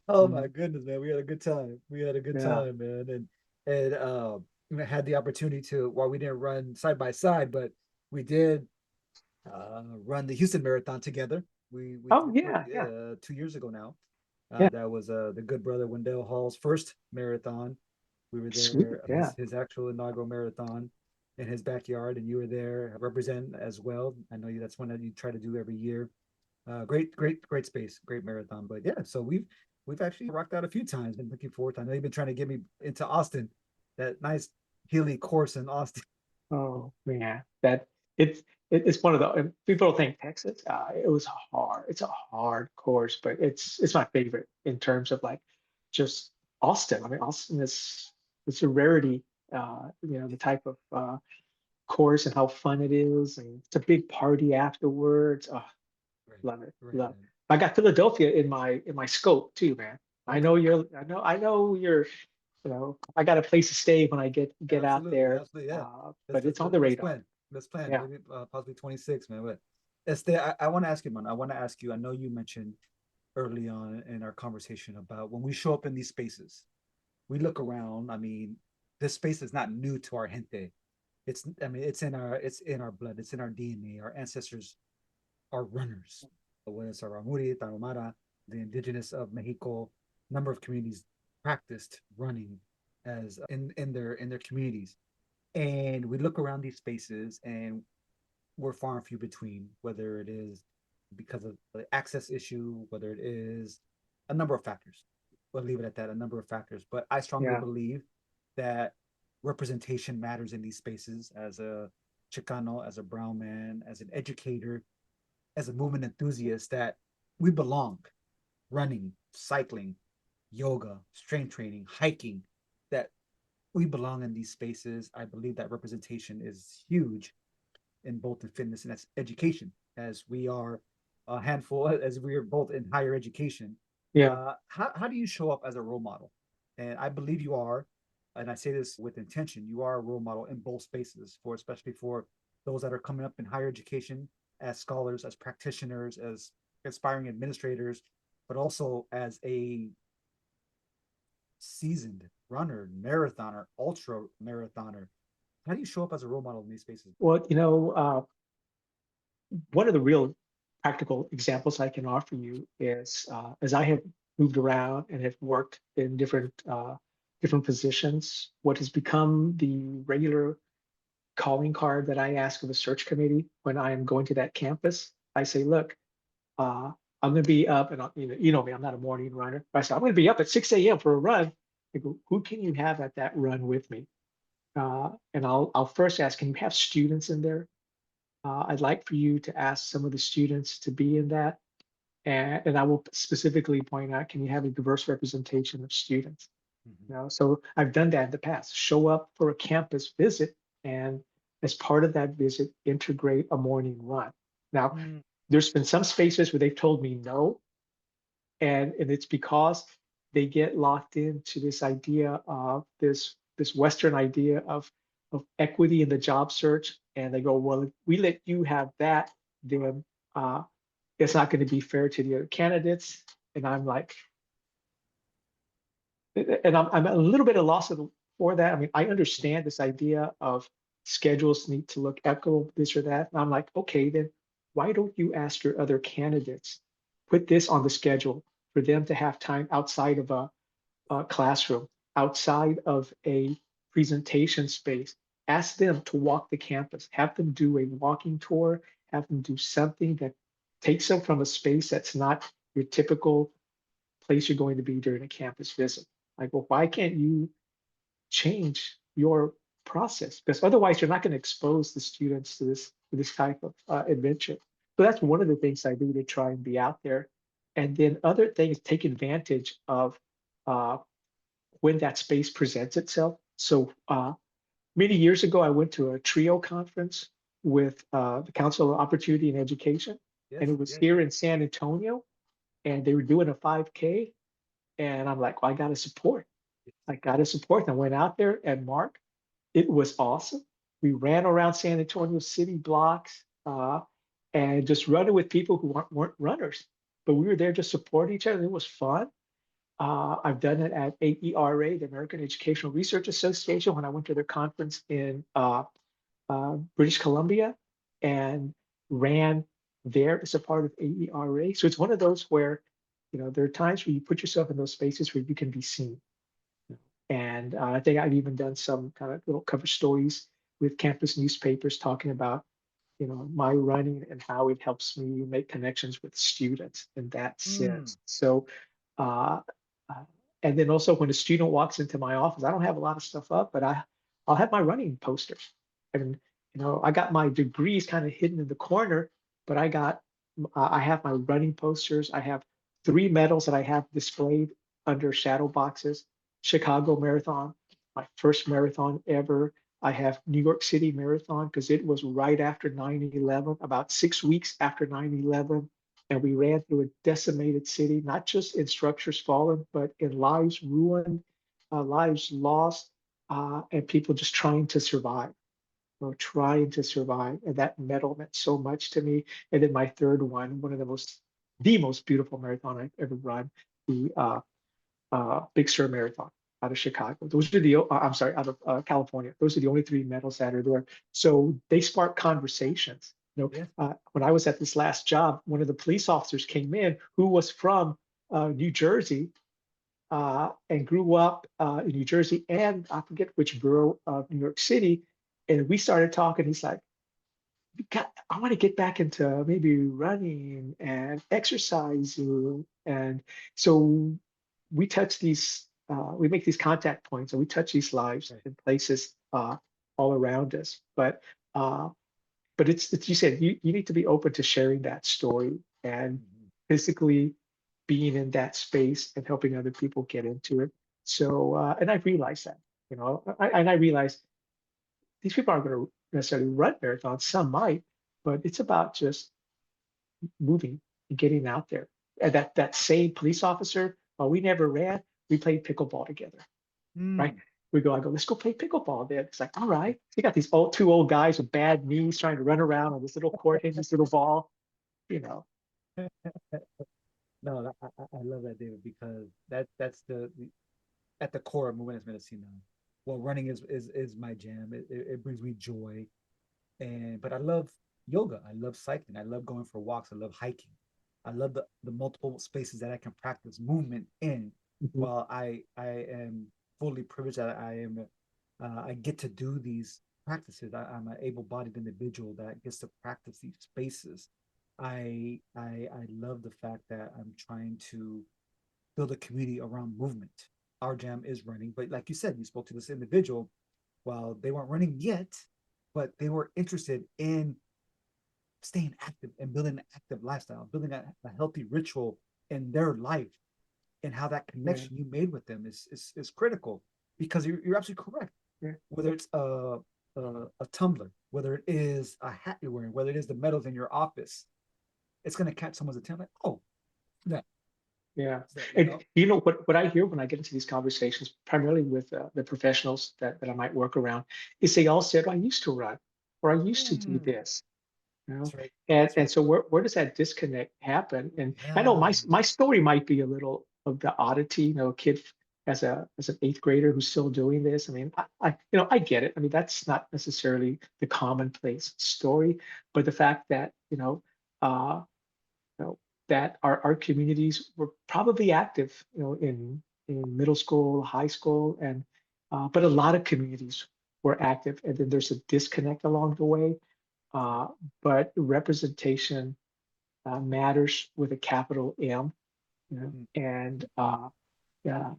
Oh my Mm, goodness, man. We had a good time. We had a good yeah. time, man. And had the opportunity to, while we didn't run side by side, but we did run the Houston Marathon together. We Oh, did yeah, yeah, 2 years ago now. yeah. That was the good brother Wendell Hall's first marathon. We were Sweet. there, Yeah. his actual inaugural marathon in his backyard, and you were there represent as well. I know you, that's one that you try to do every year. Great space, great marathon. But yeah, so we've actually rocked out a few times. Been looking forward to. I know you've been trying to get me into Austin, that nice hilly course in Austin. Oh man, it's one of the people don't think Texas. It was hard. It's a hard course, but it's my favorite in terms of like just Austin. I mean, Austin is it's a rarity. The type of course and how fun it is, and it's a big party afterwards. Oh, Right, love it, right, love. man. I got Philadelphia in my scope too, man. Okay, I know you're I got a place to stay when I get out absolutely, there. absolutely, yeah. But it's on the Let's radar. plan. Let's plan. Yeah. Maybe possibly 26, man. But Este, I want to ask you, man. I want to ask you. I know you mentioned early on in our conversation about when we show up in these spaces, we look around. I mean, this space is not new to our gente. I mean, it's in our blood. It's in our DNA. Our ancestors are runners. Whether it's Aramuri, Tarahumara, the indigenous of Mexico, number of communities practiced running as in their communities. And we look around these spaces and we're far and few between, whether it is because of the access issue, whether it is a number of factors. We'll leave it at that, a number of factors. But I strongly Yeah. believe that representation matters in these spaces as a Chicano, as a brown man, as an educator, as a movement enthusiast, that we belong running, cycling, yoga, strength training, hiking, that we belong in these spaces. I believe that representation is huge in both in fitness and education, as we are a handful, as we are both in higher education. Yeah. How do you show up as a role model? And I believe you are, and I say this with intention, you are a role model in both spaces, for especially for those that are coming up in higher education as scholars, as practitioners, as aspiring administrators, but also as a seasoned runner, marathoner, ultra marathoner. How do you show up as a role model in these spaces? Well, one of the real practical examples I can offer you is as I have moved around and have worked in different positions, what has become the regular calling card that I ask of a search committee when I am going to that campus. I say, look, I'm going to be up, and you know me, I'm not a morning runner. But I say I'm going to be up at 6 a.m. for a run. I go, who can you have at that run with me? And I'll first ask, can you have students in there? I'd like for you to ask some of the students to be in that. And I will specifically point out, can you have a diverse representation of students? Mm-hmm. So I've done that in the past. Show up for a campus visit, and as part of that visit, integrate a morning run. Now, Mm. there's been some spaces where they've told me no, and it's because they get locked into this idea of this Western idea of equity in the job search, and they go, well, if we let you have that, then it's not going to be fair to the other candidates. And I'm like, and I'm a little bit at a loss for that. I mean, I understand this idea of schedules need to look equitable, this or that. And I'm like, okay, then why don't you ask your other candidates, put this on the schedule for them to have time outside of a classroom, outside of a presentation space. Ask them to walk the campus, have them do a walking tour, have them do something that takes them from a space that's not your typical place you're going to be during a campus visit. Like, well, why can't you change your process? Because otherwise, you're not going to expose the students to this type of adventure. So that's one of the things I do to try and be out there. And then other things, take advantage of uh, when that space presents itself. So many years ago, I went to a TRIO conference with the Council of Opportunity and Education, Yes, and it was yes. here in San Antonio, and they were doing a 5K, and I'm like, well, I got to support. I got to support. And I went out there and Mark, it was awesome. We ran around San Antonio city blocks and just running with people who weren't runners, but we were there to support each other. It was fun. I've done it at AERA, the American Educational Research Association, when I went to their conference in British Columbia and ran there as a part of AERA. So it's one of those where, there are times where you put yourself in those spaces where you can be seen. And I think I've even done some kind of little cover stories with campus newspapers talking about, my running and how it helps me make connections with students in that Mm, sense. So, uh, uh, and then also when a student walks into my office, I don't have a lot of stuff up, but I'll have my running posters. And, I got my degrees kind of hidden in the corner, but I have my running posters. I have 3 medals that I have displayed under shadow boxes. Chicago Marathon, my first marathon ever. I have New York City Marathon because it was right after 9/11, about 6 weeks after 9/11. And we ran through a decimated city, not just in structures fallen, but in lives ruined, lives lost, and people just trying to survive, trying to survive. And that medal meant so much to me. And then my third one of the most beautiful marathon I've ever run, the Big Sur Marathon out of Chicago. Those are I'm sorry, out of California. Those are the only 3 medals that are there. So they spark conversations. yes. When I was at this last job, one of the police officers came in who was from New Jersey and grew up in New Jersey and I forget which borough of New York City. And we started talking. He's like, I want to get back into maybe running and exercising. And so we make these contact points and we touch these lives Right. in places all around us. Uh, but it's you said you need to be open to sharing that story and Mhm. physically being in that space and helping other people get into it. So, and I realized that, and I realized these people aren't going to necessarily run marathons. Some might, but it's about just moving and getting out there. And that same police officer, while we never ran, we played pickleball together, right? Mm. I go, let's go play pickleball then. It's like, all right. You got these two old guys with bad knees trying to run around on this little court, hitting this little ball, you know. No, I love that, David, because that's the at the core of movement as medicine. Well, running is my jam. It brings me joy, but I love yoga. I love cycling. I love going for walks. I love hiking. I love the multiple spaces that I can practice movement in. Mhm. While I am fully privileged that I get to do these practices. I'm an able-bodied individual that gets to practice these spaces. I love the fact that I'm trying to build a community around movement. Our jam is running, but like you said, you spoke to this individual. While they weren't running yet, but they were interested in staying active and building an active lifestyle, building a healthy ritual in their life, and how that Yeah, connection you made with them is critical, because you're absolutely correct. yeah, Whether it's a tumbler, whether it is a hat you're wearing, whether it is the medals in your office, it's going to catch someone's attention. Like, oh, that, yeah. that, you And know. what I hear when I get into these conversations, primarily with the professionals that I might work around, is they all said, "Oh, I used to run, or I used to do Mm, this." you know? That's right. And That's and right. so where does that disconnect happen? And I know Yeah. my story might be a little of the oddity, a kid as an eighth grader who's still doing this. I mean, I get it. I mean, that's not necessarily the commonplace story, but the fact that, uh, you know, that our communities were probably active, in middle school, high school, and but a lot of communities were active, and then there's a disconnect along the way. That's right. Uh, but representation matters with a capital M, Mm, and yeah,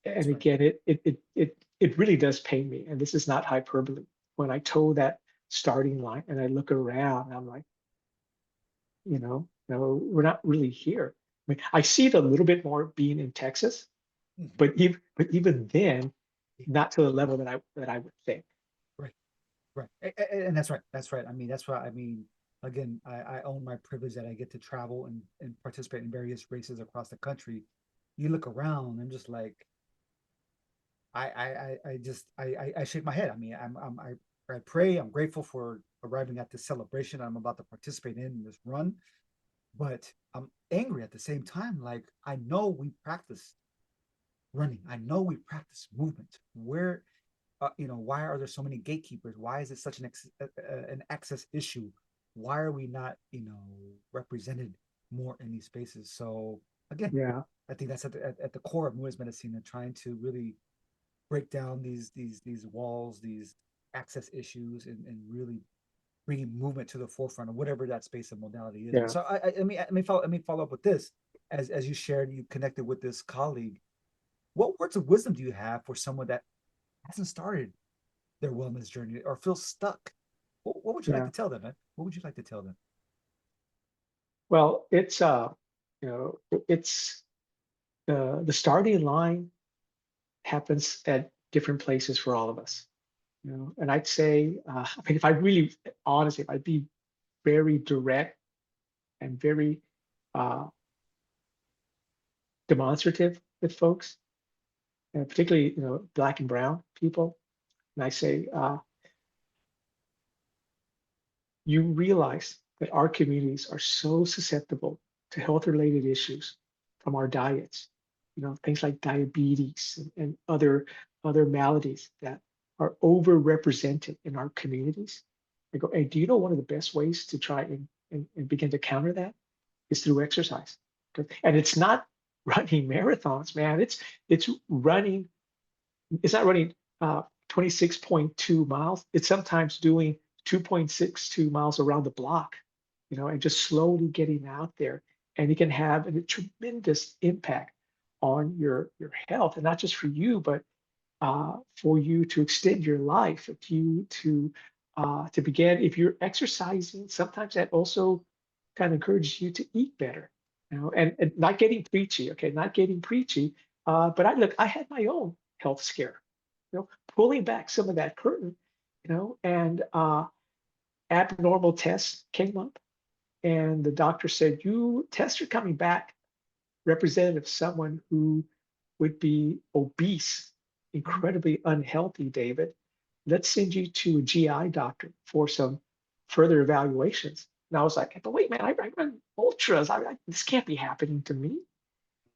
and that's right. again, it really does pain me, and this is not hyperbole. When I toe that starting line and I look around, I'm like, no, we're not really here. I mean, I see it a little bit more being in Texas, Mhm. but even then, Yeah, not to the level that I would think. right. Right. And that's right. That's right. I mean, that's why I mean, again, I own my privilege that I get to travel and participate in various races across the country. You look around and just like I shake my head. I mean, I pray, I'm grateful for arriving at this celebration I'm about to participate in this run, but I'm angry at the same time. Like I know we practice running. I know we practice movement. Where why are there so many gatekeepers? Why is it such an access issue? Why are we not, represented more in these spaces? So again, Yeah, I think that's at the core of movement medicine and trying to really break down these walls, these access issues, and really bringing movement to the forefront of whatever that space of modality is. And yeah. so let me follow up with this. As you shared, you connected with this colleague. What words of wisdom do you have for someone that hasn't started their wellness journey or feel stuck? What would you like Yeah. to tell them, man? What would you like to tell them? Well, it's the starting line happens at different places for all of us. And I'd say, I mean, if I really, honestly, if I'd be very direct and very uh, demonstrative with folks, and particularly, Black and brown people, and I say, you realize that our communities are so susceptible to health-related issues from our diets, things like diabetes and other maladies that are overrepresented in our communities. I go, hey, do you know one of the best ways to try and begin to counter that is through exercise? And it's not running marathons, man. It's running, it's not running 26.2 miles. It's sometimes doing 2.62 miles around the block, and just slowly getting out there. And it can have a tremendous impact on your health, and not just for you, but for you to extend your life, if you to begin. If you're exercising, sometimes that also kind of encourages you to eat better, and not getting preachy. Okay, not getting preachy. But I had my own health scare, pulling back some of that curtain, and abnormal tests came up, and the doctor said, "You tests are coming back representative of someone who would be obese, Mhm. incredibly unhealthy, David. Let's send you to a GI doctor for some further evaluations." And I was like, but wait, man, I run ultras. This can't be happening to me.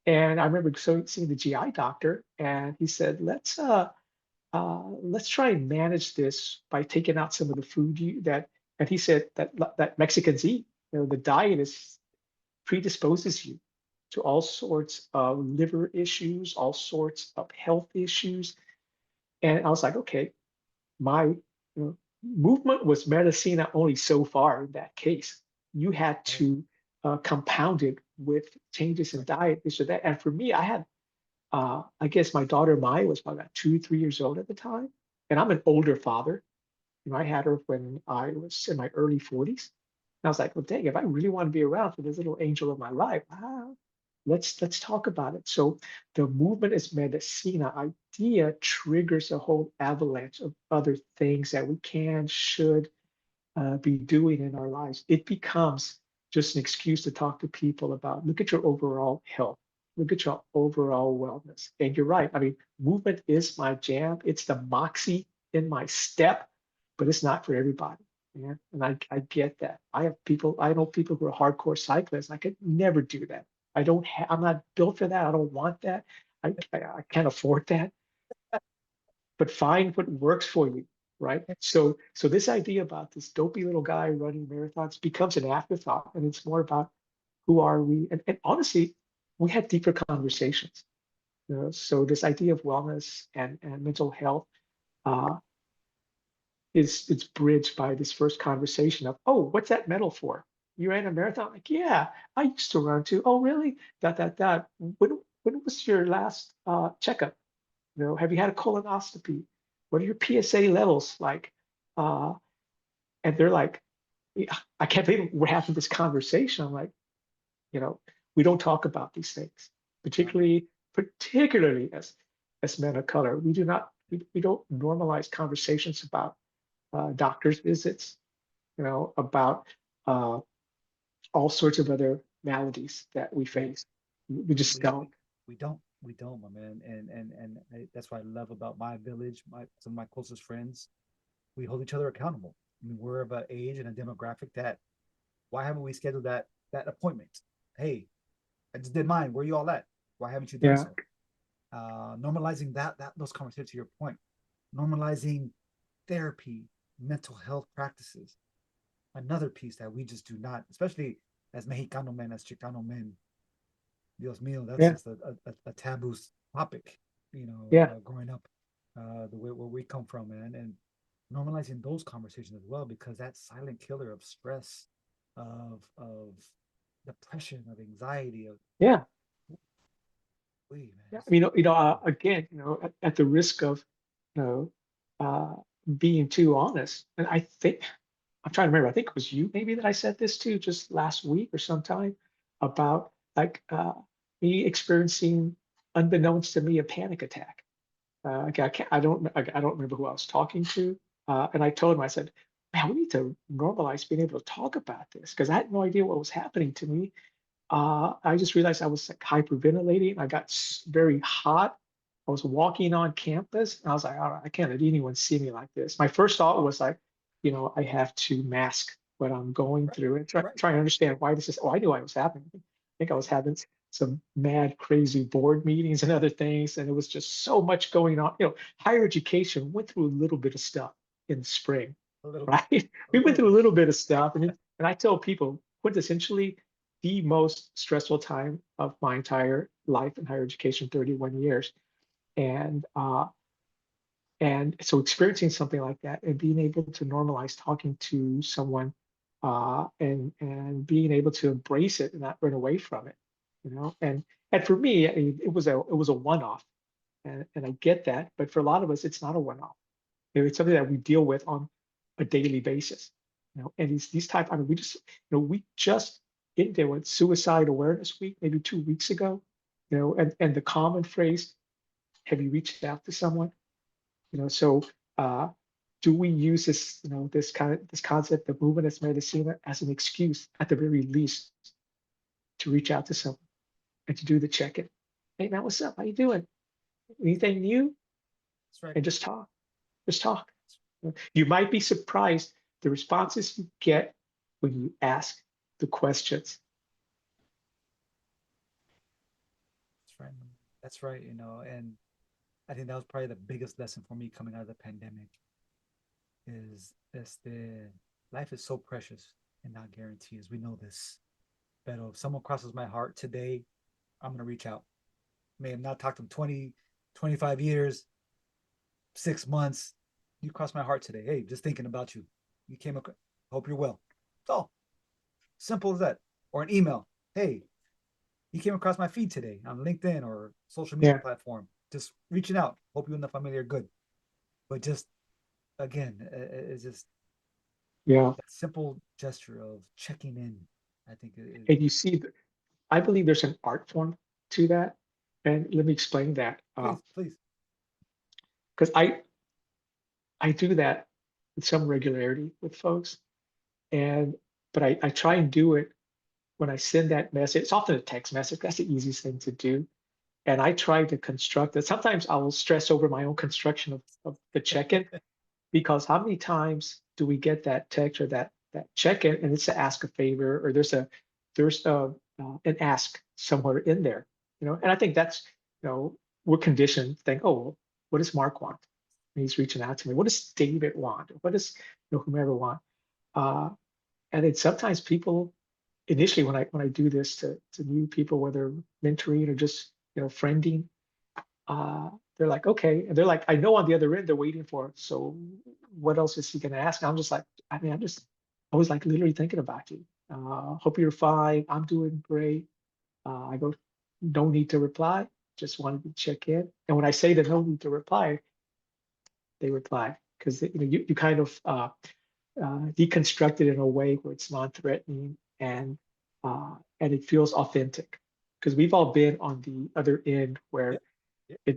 And I remember seeing the GI doctor, and he said, let's try and manage this by taking out some of the food and he said that Mexicans eat. The diet is predisposes you to all sorts of liver issues, all sorts of health issues. And I was like, okay, my movement was medicina only so far in that case. You had Right. to compound it with changes in Right. diet, this or that. And for me, I guess my daughter Maya was probably about 2, 3 years old at the time. And I'm an older father. I had her when I was in my early 40s. And I was like, well, dang, if I really want to be around for this little angel of my life, let's talk about it. So the movement is medicina idea triggers a whole avalanche of other things that we should be doing in our lives. It becomes just an excuse to talk to people about, look at your overall health, look at your overall wellness. And you're right. I mean, movement is my jam. It's the moxie in my step, but it's not for everybody. man. And I get that. I know people who are hardcore cyclists. I could never do that. I'm not built for that. I don't want that. I can't afford that. But find what works for you, right? So this idea about this dopey little guy running marathons becomes an afterthought, and it's more about who are we? And honestly, we had deeper conversations. You know, so this idea of wellness and mental health uh, is it's bridged by this first conversation of, oh, what's that medal for? You ran a marathon? Like, yeah, I used to run too. Oh, really? Dot dot dot. When was your last checkup? You know, have you had a colonoscopy? What are your PSA levels like? Uh, and they're like, yeah, I can't believe we're having this conversation. I'm like, you know, we don't talk about these things, particularly as men of color. We don't normalize conversations about doctor's visits, you know, about uh, all sorts of other maladies that we face. We just we don't. we, we don't, my man. That's what I love about my village. Some of my closest friends, we hold each other accountable. I mean, we're of an age and a demographic that why haven't we scheduled that appointment? Hey, I just did mine. Where are you all at? Why haven't you done Yeah, so? Normalizing those conversations to your point, normalizing therapy, mental health practices. Another piece that we just do not, especially as Mexicano men, as Chicano men. Dios mío, that's yeah, just a taboo topic. yeah, Growing up, the way where we come from, man, and normalizing those conversations as well, because that silent killer of stress, of depression, of anxiety, of yeah. wait, man, Yeah, it's again, at the risk of, you know, uh, being too honest, and I think I'm trying to remember. I think it was you maybe that I said this to just last week or sometime about like me experiencing, unbeknownst to me, a panic attack. Like, I don't remember who I was talking to, and I told him, I said, "Man, we need to normalize being able to talk about this because I had no idea what was happening to me, I just realized I was like hyperventilating. I got very hot. I was walking on campus, and I was like, all right, I can't let anyone see me like this. My first thought was like, I have to mask what I'm going right, through and right, try to understand why this is. Oh, I knew why it was happening. I think I was having some mad, crazy board meetings and other things, and it was just so much going on. Higher education went through a little bit of stuff in the spring, a little bit, right? a We went little through a bit. little bit of stuff, and I tell people quintessentially the most stressful time of my entire life in higher education, 31 years. And and so experiencing something like that and being able to normalize talking to someone and being able to embrace it and not run away from it, and for me, I mean, it was a one-off, and I get that, but for a lot of us, it's not a one-off. It's something that we deal with on a daily basis. And these type. I mean, we just ended with Suicide Awareness Week maybe 2 weeks ago. And the common phrase, "Have you reached out to someone?" So uh, do we use this concept of movement as medicine as an excuse, at the very least, to reach out to someone and to do the check-in? Hey man, what's up? How you doing? Anything new? That's right. And just talk. Just talk. You might be surprised the responses you get when you ask the questions. That's right. That's right. And I think that was probably the biggest lesson for me coming out of the pandemic is the life is so precious and not guaranteed. As we know this, but if someone crosses my heart today, I'm gonna reach out. May have not talked to them 20, 25 years, 6 months. You crossed my heart today. Hey, just thinking about you. You came across. Hope you're well. It's all simple as that. Or an email. Hey, you came across my feed today on LinkedIn or social media Yeah, platform. Just reaching out. Hope you and the family are good. But just again, it's just yeah. that simple gesture of checking in. I think it, And you see, I believe there's an art form to that. And let me explain that. please, please. Because I do that with some regularity with folks. And but I try and do it when I send that message. It's often a text message. That's the easiest thing to do. And I try to construct it. Sometimes I will stress over my own construction of the check-in, because how many times do we get that text or that check-in and it's to ask a favor, or there's an ask somewhere in there, and I think that's, we're conditioned to think, oh, well, what does Mark want? And he's reaching out to me. What does David want? What does, whomever want? Uh, and then sometimes people initially, when I do this to new people, whether mentoring or just, friending, they're like, okay. And they're like, I know on the other end they're waiting for it. So what else is he gonna ask? And I'm just like, I was like literally thinking about you. Hope you're fine. I'm doing great. I go, no need to reply. Just wanted to check in. And when I say the no need to reply, they reply because you kind of deconstruct it in a way where it's non-threatening and it feels authentic. Because we've all been on the other end where Yeah. Yeah.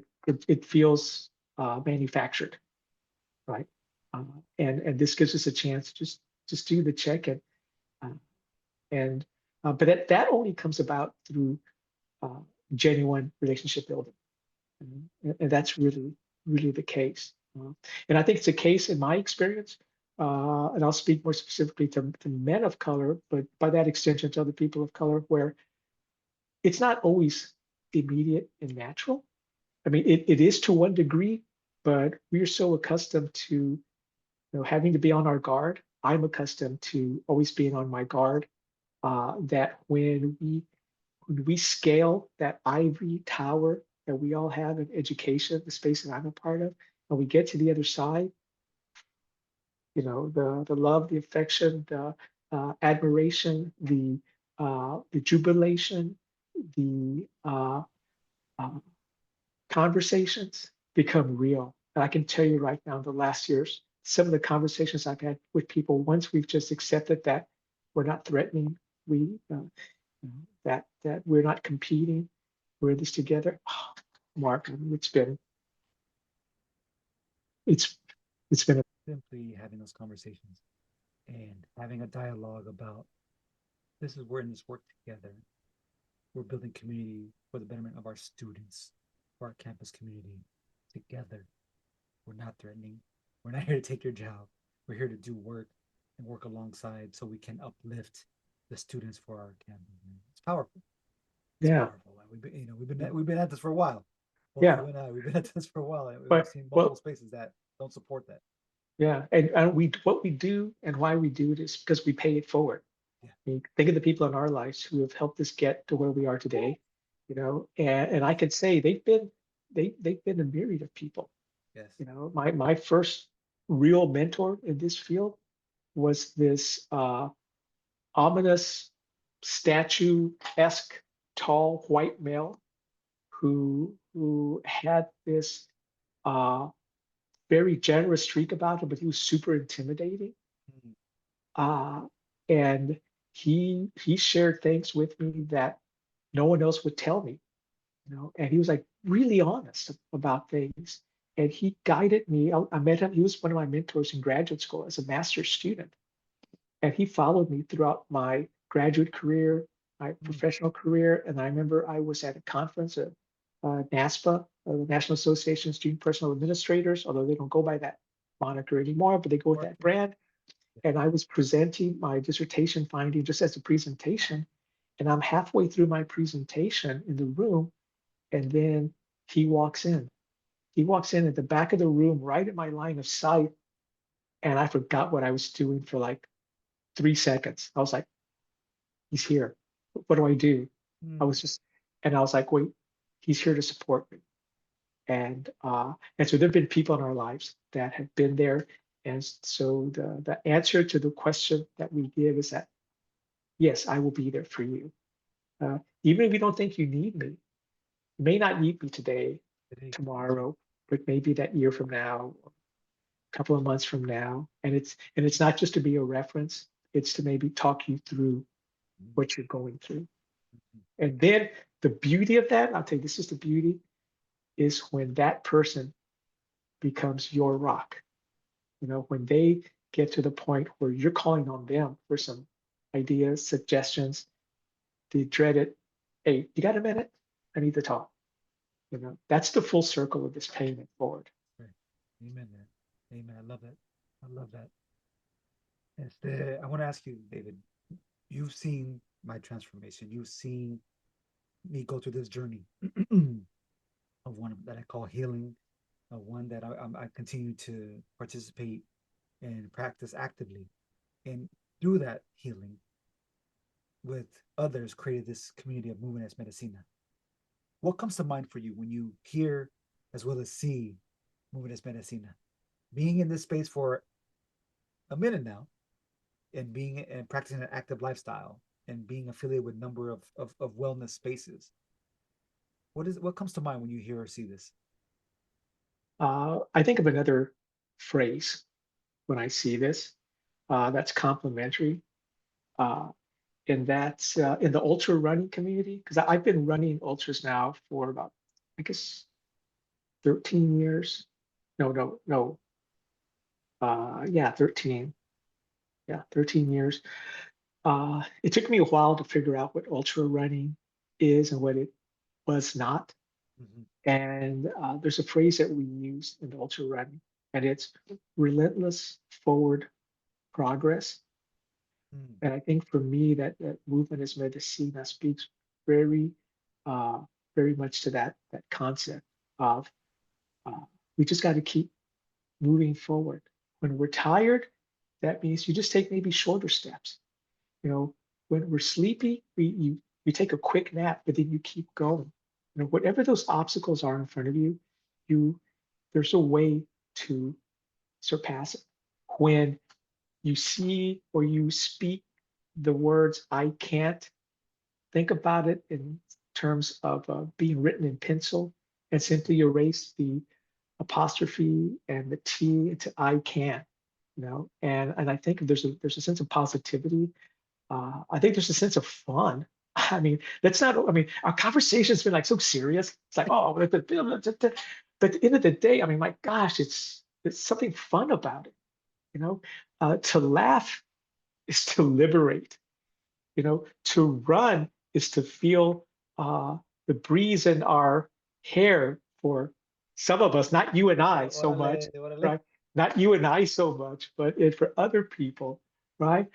it feels manufactured, right? And this gives us a chance to just do the check-in, uh, and but that only comes about through uh, genuine relationship building, and that's really the case. And I think it's a case in my experience, and I'll speak more specifically to men of color, but by that extension to other people of color, where it's not always immediate and natural. I mean, it is to one degree, but we're so accustomed to, having to be on our guard. I'm accustomed to always being on my guard. That when we scale that ivory tower that we all have in education, the space that I'm a part of, and we get to the other side, the love, the affection, the admiration, the jubilation, the conversations become real. And I can tell you right now, in the last years, some of the conversations I've had with people, once we've just accepted that we're not threatening, we that we're not competing, we're in this together. Oh, Mark, I mean, it's it's been a Simply having those conversations and having a dialogue about this is we're in this work together. We're building community for the betterment of our students, for our campus community together. We're not threatening. We're not here to take your job. We're here to do work and work alongside so we can uplift the students for our campus. It's powerful. It's yeah, powerful. We've been at this for a while. Both yeah. you and I, we've been at this for a while. And we've But seen multiple well, spaces that don't support that. yeah, and we what we do and why we do it is because we pay it forward. Yeah. I mean, think of the people in our lives who have helped us get to where we are today, and I could say they've been a myriad of people. Yes. My first real mentor in this field was this ominous statue-esque tall white male who had this uh, very generous streak about him, but he was super intimidating. Mm. Uh, and he shared things with me that no one else would tell me, and he was like really honest about things. And he guided me. I met him. He was one of my mentors in graduate school as a master's student. And he followed me throughout my graduate career, my Mm. professional career. And I remember I was at a conference at NASPA, the National Association of Student Personal Administrators, although they don't go by that moniker anymore, but they go with Or, that brand. And I was presenting my dissertation finding just as a presentation. And I'm halfway through my presentation in the room, and then he walks in. He walks in at the back of the room, right at my line of sight. And I forgot what I was doing for like 3 seconds. I was like, he's here. What do I do? I mm. was just, and I was like, wait, he's here to support me. And so there've been people in our lives that have been there. And so the answer to the question that we give is that, yes, I will be there for you. Even if you don't think you need me, you may not need me today, Today. tomorrow, but maybe that year from now, a couple of months from now. And it's not just to be a reference, it's to maybe talk you through Mm. what you're going through. Mm. And then the beauty of that, I'll tell you, this is the beauty, is when that person becomes your rock. When they get to the point where you're calling on them for some ideas, suggestions, the dreaded, hey, you got a minute? I need to talk. That's the full circle of this payment forward. Right. Amen, man. Amen. I love it. I love that. I want to ask you, David, you've seen my transformation. You've seen me go through this journey of one that I call healing, of one that I continue to participate and practice actively. And through that healing with others, created this community of Movement as Medicina. What comes to mind for you when you hear as well as see Movement as Medicina? Being in this space for a minute now, and being and practicing an active lifestyle and being affiliated with a number of wellness spaces. What comes to mind when you hear or see this? I think of another phrase when I see this that's complementary, uh, and that's in the ultra running community, because I've been running ultras now for about, I guess, 13 years. No, no, no. Yeah, 13. Yeah, 13 years. It took me a while to figure out what ultra running is and what it was not. Mm-hmm. And there's a phrase that we use in ultra running, and it's relentless forward progress. Mm. And I think for me, that movement as medicina speaks very, uh, very much to that concept of uh, we just got to keep moving forward. When we're tired, that means you just take maybe shorter steps. You know, when we're sleepy, you take a quick nap, but then you keep going. You know, whatever those obstacles are in front of you, you there's a way to surpass it. When you see or you speak the words "I can't," think about it in terms of being written in pencil and simply erase the apostrophe and the T into "I can." You know, and I think there's a sense of positivity. I think there's a sense of fun. I mean, that's not, I mean, our conversation's been like so serious. It's like, oh, but at the end of the day, I mean, my gosh, it's something fun about it, you know? To laugh is to liberate, you know, to run is to feel the breeze in our hair for some of us, not you and I so much, Orale, orale. right? Not you and I so much, but for other people, right?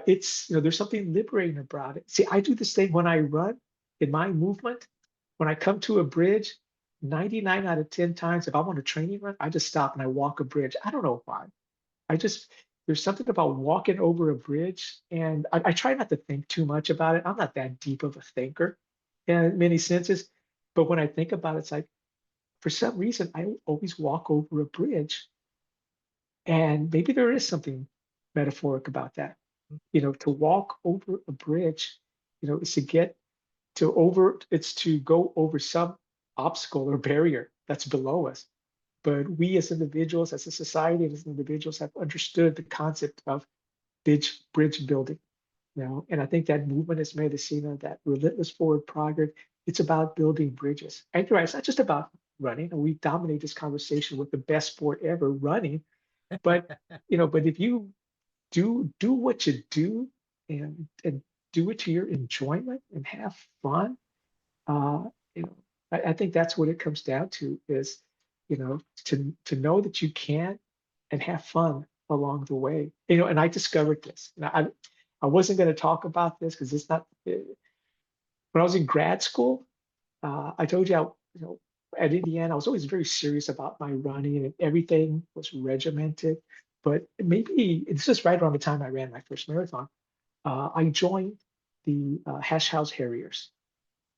It's, you know, there's something liberating about it. See, I do this thing when I run in my movement. When I come to a bridge, 99 out of 10 times, if I'm on a training run, I just stop and I walk a bridge. I don't know why. I just there's something about walking over a bridge, and I try not to think too much about it. I'm not that deep of a thinker in many senses, but when I think about it, it's like for some reason I always walk over a bridge, and maybe there is something metaphoric about that. You know, to walk over a bridge, you know, is to get to over, it's to go over some obstacle or barrier that's below us. But we as individuals, as a society, as individuals have understood the concept of bridge building. You know, and I think that movement has made us, you know, that relentless forward progress. It's about building bridges. And you're right, it's not just about running. And we dominate this conversation with the best sport ever, running. But you know, but if you do what you do and do it to your enjoyment and have fun, uh, you know, I think that's what it comes down to is, you know, to know that you can and have fun along the way. You know, and I discovered this. And I wasn't going to talk about this because it's not. When I was in grad school, I told you, you know, at Indiana, I was always very serious about my running and everything was regimented. But maybe it's just right around the time I ran my first marathon. I joined the Hash House Harriers,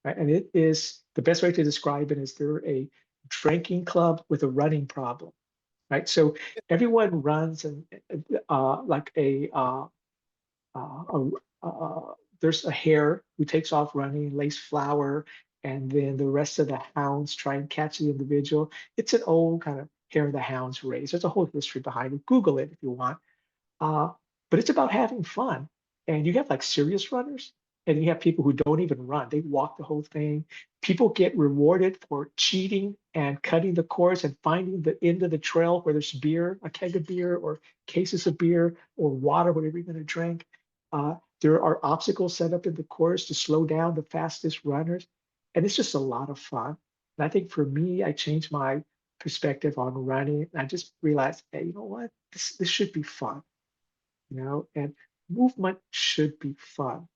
right? And it is the best way to describe it is they're a drinking club with a running problem, right? So everyone runs and like uh, there's a hare who takes off running, lays flour, and then the rest of the hounds try and catch the individual. It's an old kind of hare and the hounds race. There's a whole history behind it. Google it if you want. Uh, but it's about having fun. And you have like serious runners, and you have people who don't even run. They walk the whole thing. People get rewarded for cheating and cutting the course and finding the end of the trail where there's beer, a keg of beer, or cases of beer, or water, whatever you're going to drink. There are obstacles set up in the course to slow down the fastest runners. And it's just a lot of fun. And I think for me, I changed my perspective on running. I just realized, hey, you know what? This should be fun, and movement should be fun,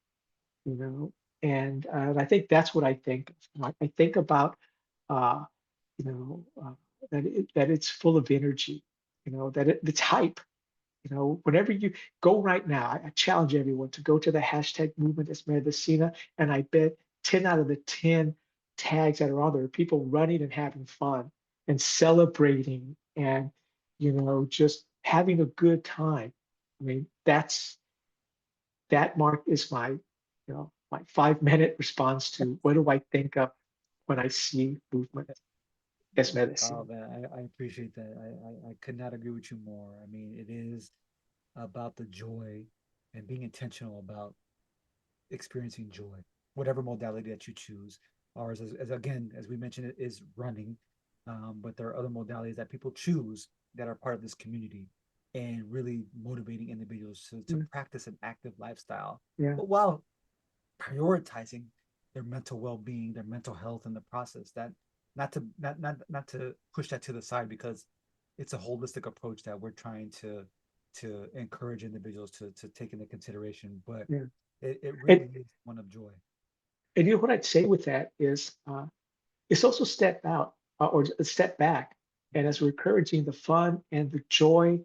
you know. And I think that's what I think of. I think about, uh, you know, that it's full of energy, that it's hype. Whenever you go right now, I challenge everyone to go to the hashtag movement as Medicina, and I bet 10 out of the 10 tags that are on there are people running and having fun and celebrating and, just having a good time. I mean, that mark is my 5-minute response to what do I think of when I see movement as Oh medicine. man, I appreciate that. I could not agree with you more. I mean, it is about the joy and being intentional about experiencing joy, whatever modality that you choose. Ours, as again, as we mentioned, it is running, but there are other modalities that people choose that are part of this community and really motivating individuals to Mm, practice an active lifestyle, yeah. but while prioritizing their mental well-being, their mental health in the process. That not to push that to the side because it's a holistic approach that we're trying to encourage individuals to take into consideration. But Yeah. it And really is one of joy. and what I'd say with that is it's also step out or a step back. And as we're encouraging the fun and the joy,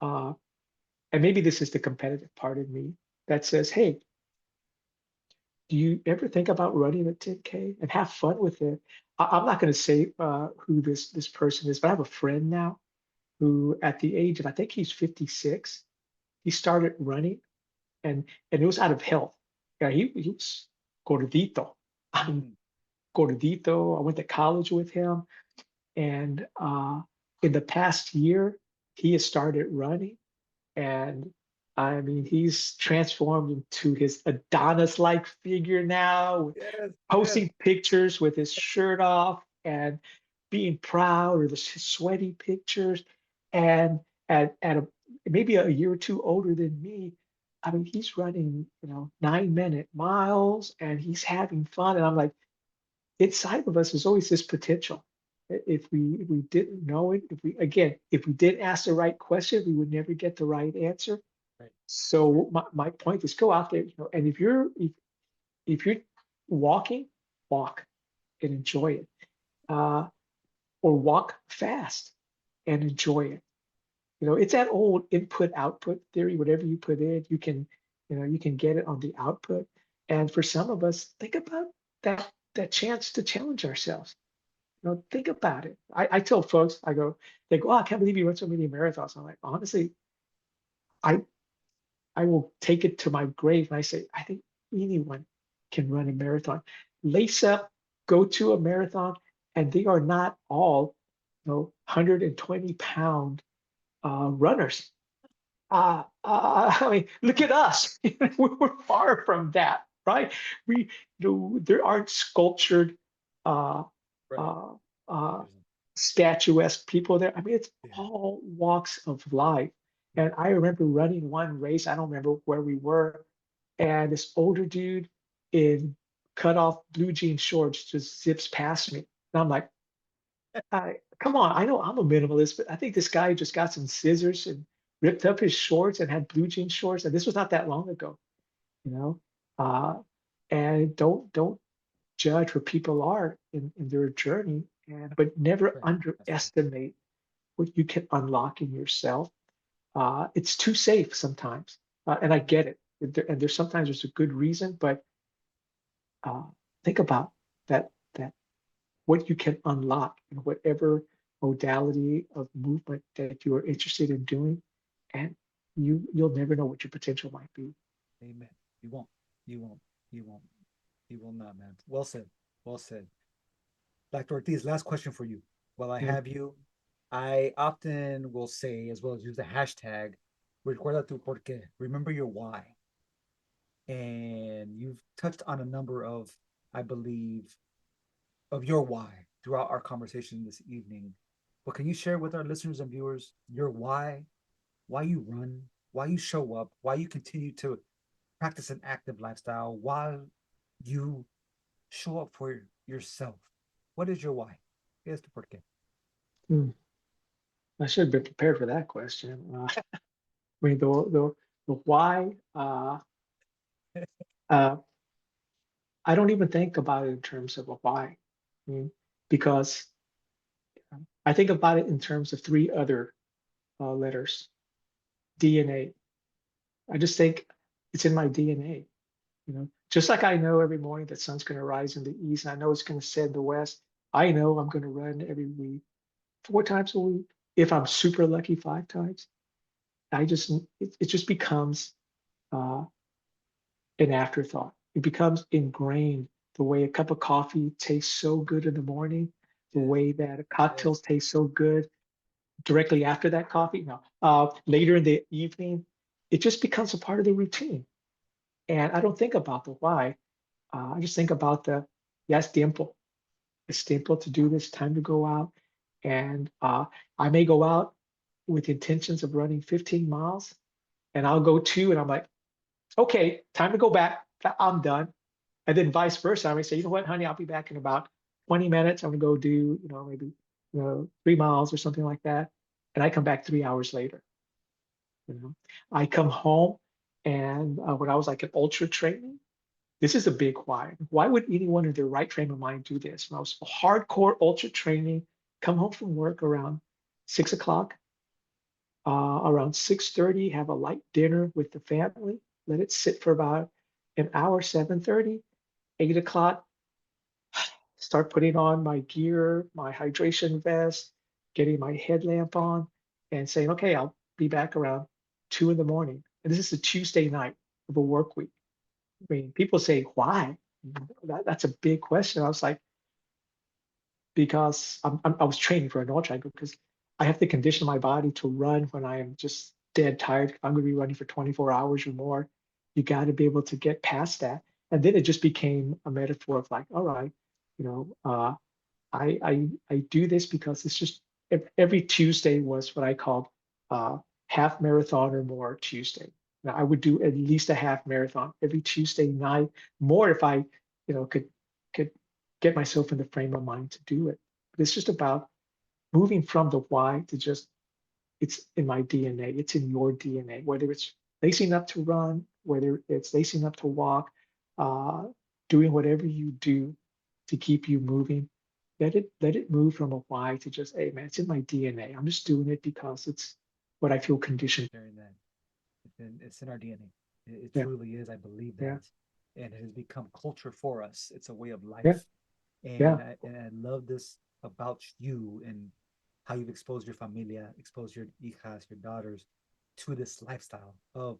uh, and maybe this is the competitive part of me that says, hey, do you ever think about running a 10K and have fun with it? I'm not going to say who this person is, but I have a friend now who, at the age of, I think he's 56, he started running, and it was out of health. Yeah, he was gordito. I'm Mm, gordito. I went to college with him, and in the past year, he has started running, and I mean, he's transformed into his Adonis-like figure now, yes, yes. posting pictures with his shirt off and being proud, or his sweaty pictures. And maybe a year or two older than me, I mean, he's running, 9-minute miles and he's having fun. And I'm like, inside of us is always this potential. If we didn't know it, if we didn't ask the right question, we would never get the right answer. Right. That's right. So my point is go out there, and if you're walking, walk and enjoy it. Or walk fast and enjoy it. It's that old input output theory. Whatever you put in, you can get it on the output. And for some of us, think about that chance to challenge ourselves. Think about it. I tell folks, they go, oh, I can't believe you run so many marathons. I'm like, honestly, I I will take it to my grave and I say, I think anyone can run a marathon. Lace up, go to a marathon, and they are not all, 120-pound runners. I mean, look at us. We're far from that, right? There aren't sculptured, uh, Right. uh, uh, There's statuesque people there. I mean, it's yeah. all walks of life. And I remember running one race. I don't remember where we were, and this older dude in cut off blue jean shorts just zips past me. And I'm like, come on, I know I'm a minimalist, but I think this guy just got some scissors and ripped up his shorts and had blue jean shorts. And this was not that long ago, you know. Uh, and don't judge where people are in their journey, but never Right. That's right. underestimate what you can unlock in yourself. It's too safe sometimes, and I get it. And there's sometimes there's a good reason, but uh, think about that what you can unlock in whatever modality of movement that you are interested in doing, and you'll never know what your potential might be. Amen. You won't. You won't. You won't. You will not, man. Well said. Well said. Dr. Ortiz, last question for you. While I Yeah. have you, I often will say, as well as use the hashtag, recuerda tu por qué. Remember your why. And you've touched on a number of, I believe, of your why throughout our conversation this evening. But can you share with our listeners and viewers your why you run, why you show up, why you continue to practice an active lifestyle, why you show up for yourself? What is your why? Es tu por qué. Hmm. I should have been prepared for that question. I mean, the why. Uh, I don't even think about it in terms of a why. I mean, because I think about it in terms of three other letters: DNA. I just think it's in my DNA. Just like I know every morning that sun's going to rise in the east, and I know it's going to set in the west. I know I'm going to run every week, 4 times a week. If I'm super lucky, 5 times. It just becomes uh, an afterthought. It becomes ingrained the way a cup of coffee tastes so good in the morning, the Yes, way that a yes, cocktail tastes so good directly after that coffee. No, later in the evening, it just becomes a part of the routine. And I don't think about the why. I just think about yeah, it's tiempo. It's tiempo to do this, time to go out. And I may go out with intentions of running 15 miles, and I'll go two, and I'm like, okay, time to go back. I'm done. And then vice versa. I may say, you know what, honey, I'll be back in about 20 minutes. I'm gonna go do, maybe, 3 miles or something like that. And I come back 3 hours later. You know, I come home, and when I was like an ultra training, this is a big why. Why would anyone in their right frame of mind do this? When I was hardcore ultra training, come home from work around 6 o'clock, around 6:30, have a light dinner with the family, let it sit for about an hour, 7:30, 8 o'clock, start putting on my gear, my hydration vest, getting my headlamp on, and saying, okay, I'll be back around 2 in the morning. And this is a Tuesday night of a work week. I mean, people say, why? That's a big question. I was like, because I was training for an ultra because I have to condition my body to run when I am just dead tired. If I'm going to be running for 24 hours or more, you got to be able to get past that. And then it just became a metaphor of like, all right, you know, I do this because it's just every Tuesday was what I called half marathon or more Tuesday. Now I would do at least a half marathon every Tuesday night, more if I, could get myself in the frame of mind to do it. But it's just about moving from the why to just it's in my DNA, it's in your DNA, whether it's lacing up to run, whether it's lacing up to walk, uh, doing whatever you do to keep you moving. Let it move from a why to just, hey man, it's in my DNA. I'm just doing it because it's what I feel conditioned. sharing that. It's in our DNA. It Yeah, truly is. I believe yeah, that, and it has become culture for us. It's a way of yeah, life, yeah, and I love this about you and how you've exposed your familia, exposed your hijas, your daughters, to this lifestyle of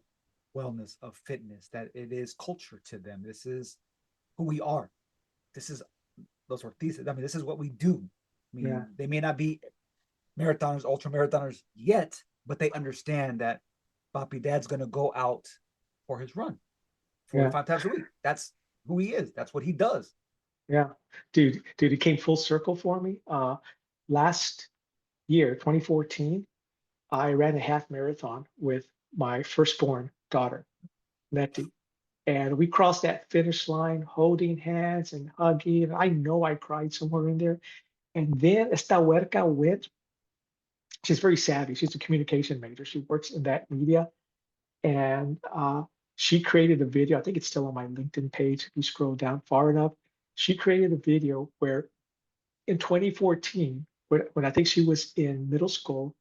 wellness, of fitness. That it is culture to them. This is who we are. This is those Ortiz. I mean, this is what we do. I yeah, mean, they may not be marathoners, ultra marathoners yet, but they understand that Papi Dad's going to go out for his run four to yeah, five times a week. That's who he is. That's what he does. yeah. Dude, it came full circle for me. Last year, 2014, I ran a half marathon with my firstborn daughter, Letty. And we crossed that finish line holding hands and hugging. And I know I cried somewhere in there. And then esta huerca went, she's very savvy. She's a communication major. She works in that media. And she created a video. I think it's still on my LinkedIn page. If you scroll down far enough, she created a video where in 2014, when I think she was in middle school,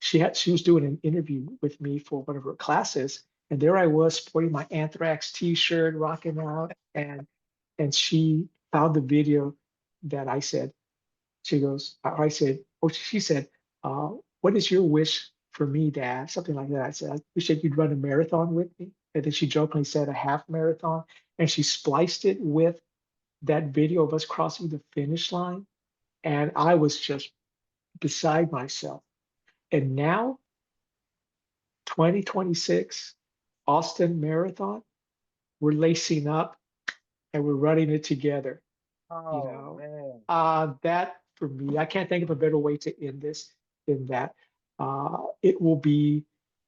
she was doing an interview with me for one of her classes, and there I was sporting my Anthrax T-shirt, rocking out, and she found the video that I said. She goes, I said, oh, she said, what is your wish for me, Dad? Something like that. I said, I wish that you'd run a marathon with me. And then she jokingly said a half marathon, and she spliced it with that video of us crossing the finish line. And I was just beside myself. And now, 2026, Austin Marathon, we're lacing up and we're running it together. You Oh know, man. that for me, I can't think of a better way to end this than that. It will be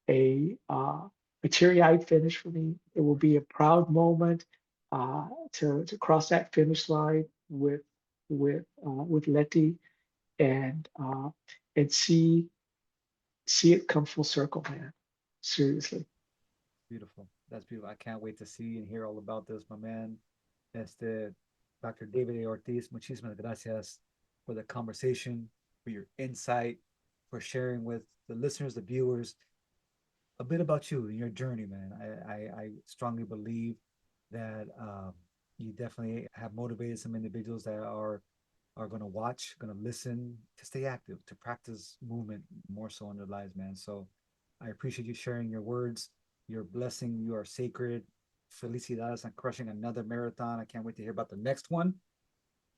a teary-eyed finish for me. It will be a proud moment to cross that finish line with Letty, and and see it come full circle, man. Seriously. Beautiful. That's beautiful. I can't wait to see and hear all about this, my man. Dr. David A. Ortiz, muchísimas gracias for the conversation, for your insight, for sharing with the listeners, the viewers, a bit about you and your journey, man. I strongly believe that you definitely have motivated some individuals that are going to watch, going to listen, to stay active, to practice movement more so in their lives, man. So I appreciate you sharing your words, your blessing. You are sacred. Felicidades on crushing another marathon. I can't wait to hear about the next one.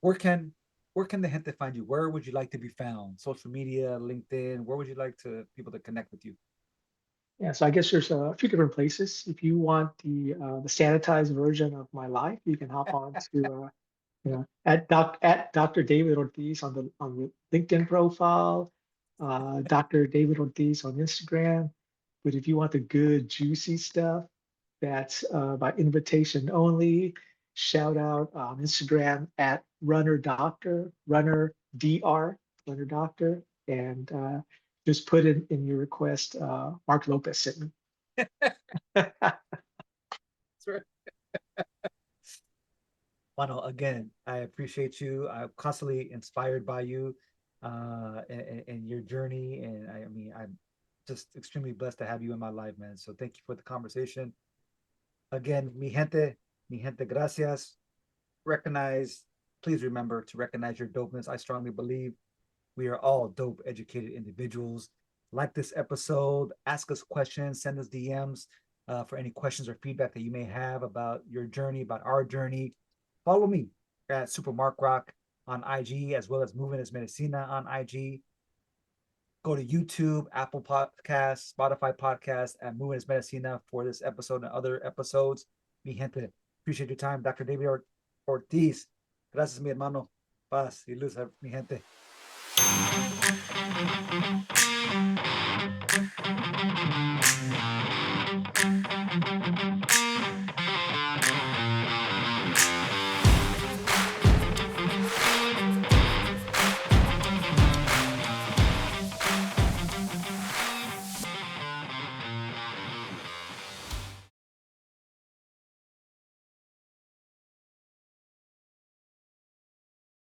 Where can where can the gente find you? Where would you like to be found? Social media, LinkedIn. Where would you like to people to connect with you? Yeah, so I guess there's a few different places. If you want the sanitized version of my life, you can hop on to at Dr. David Ortiz on the LinkedIn profile, Dr. David Ortiz on Instagram. But if you want the good juicy stuff, that's by invitation only. Shout out on Instagram at Runner Doctor, Runner Dr, Runner Doctor, and just put in your request. Mark Lopez sent me. Mano, again, I appreciate you. I'm constantly inspired by you and your journey. And I mean, I'm just extremely blessed to have you in my life, man. So thank you for the conversation. Again, mi gente, gracias. Recognize, please remember to recognize your dopeness. I strongly believe we are all dope, educated individuals. Like this episode, ask us questions, send us DMs for any questions or feedback that you may have about your journey, about our journey. Follow me at Super Mark Rock on IG, as well as Moving as Medicina on IG. Go to YouTube, Apple Podcasts, Spotify Podcasts, and Moving as Medicina for this episode and other episodes. Mi gente, appreciate your time. Dr. David Ortiz. Gracias, mi hermano. Paz y luz, mi gente.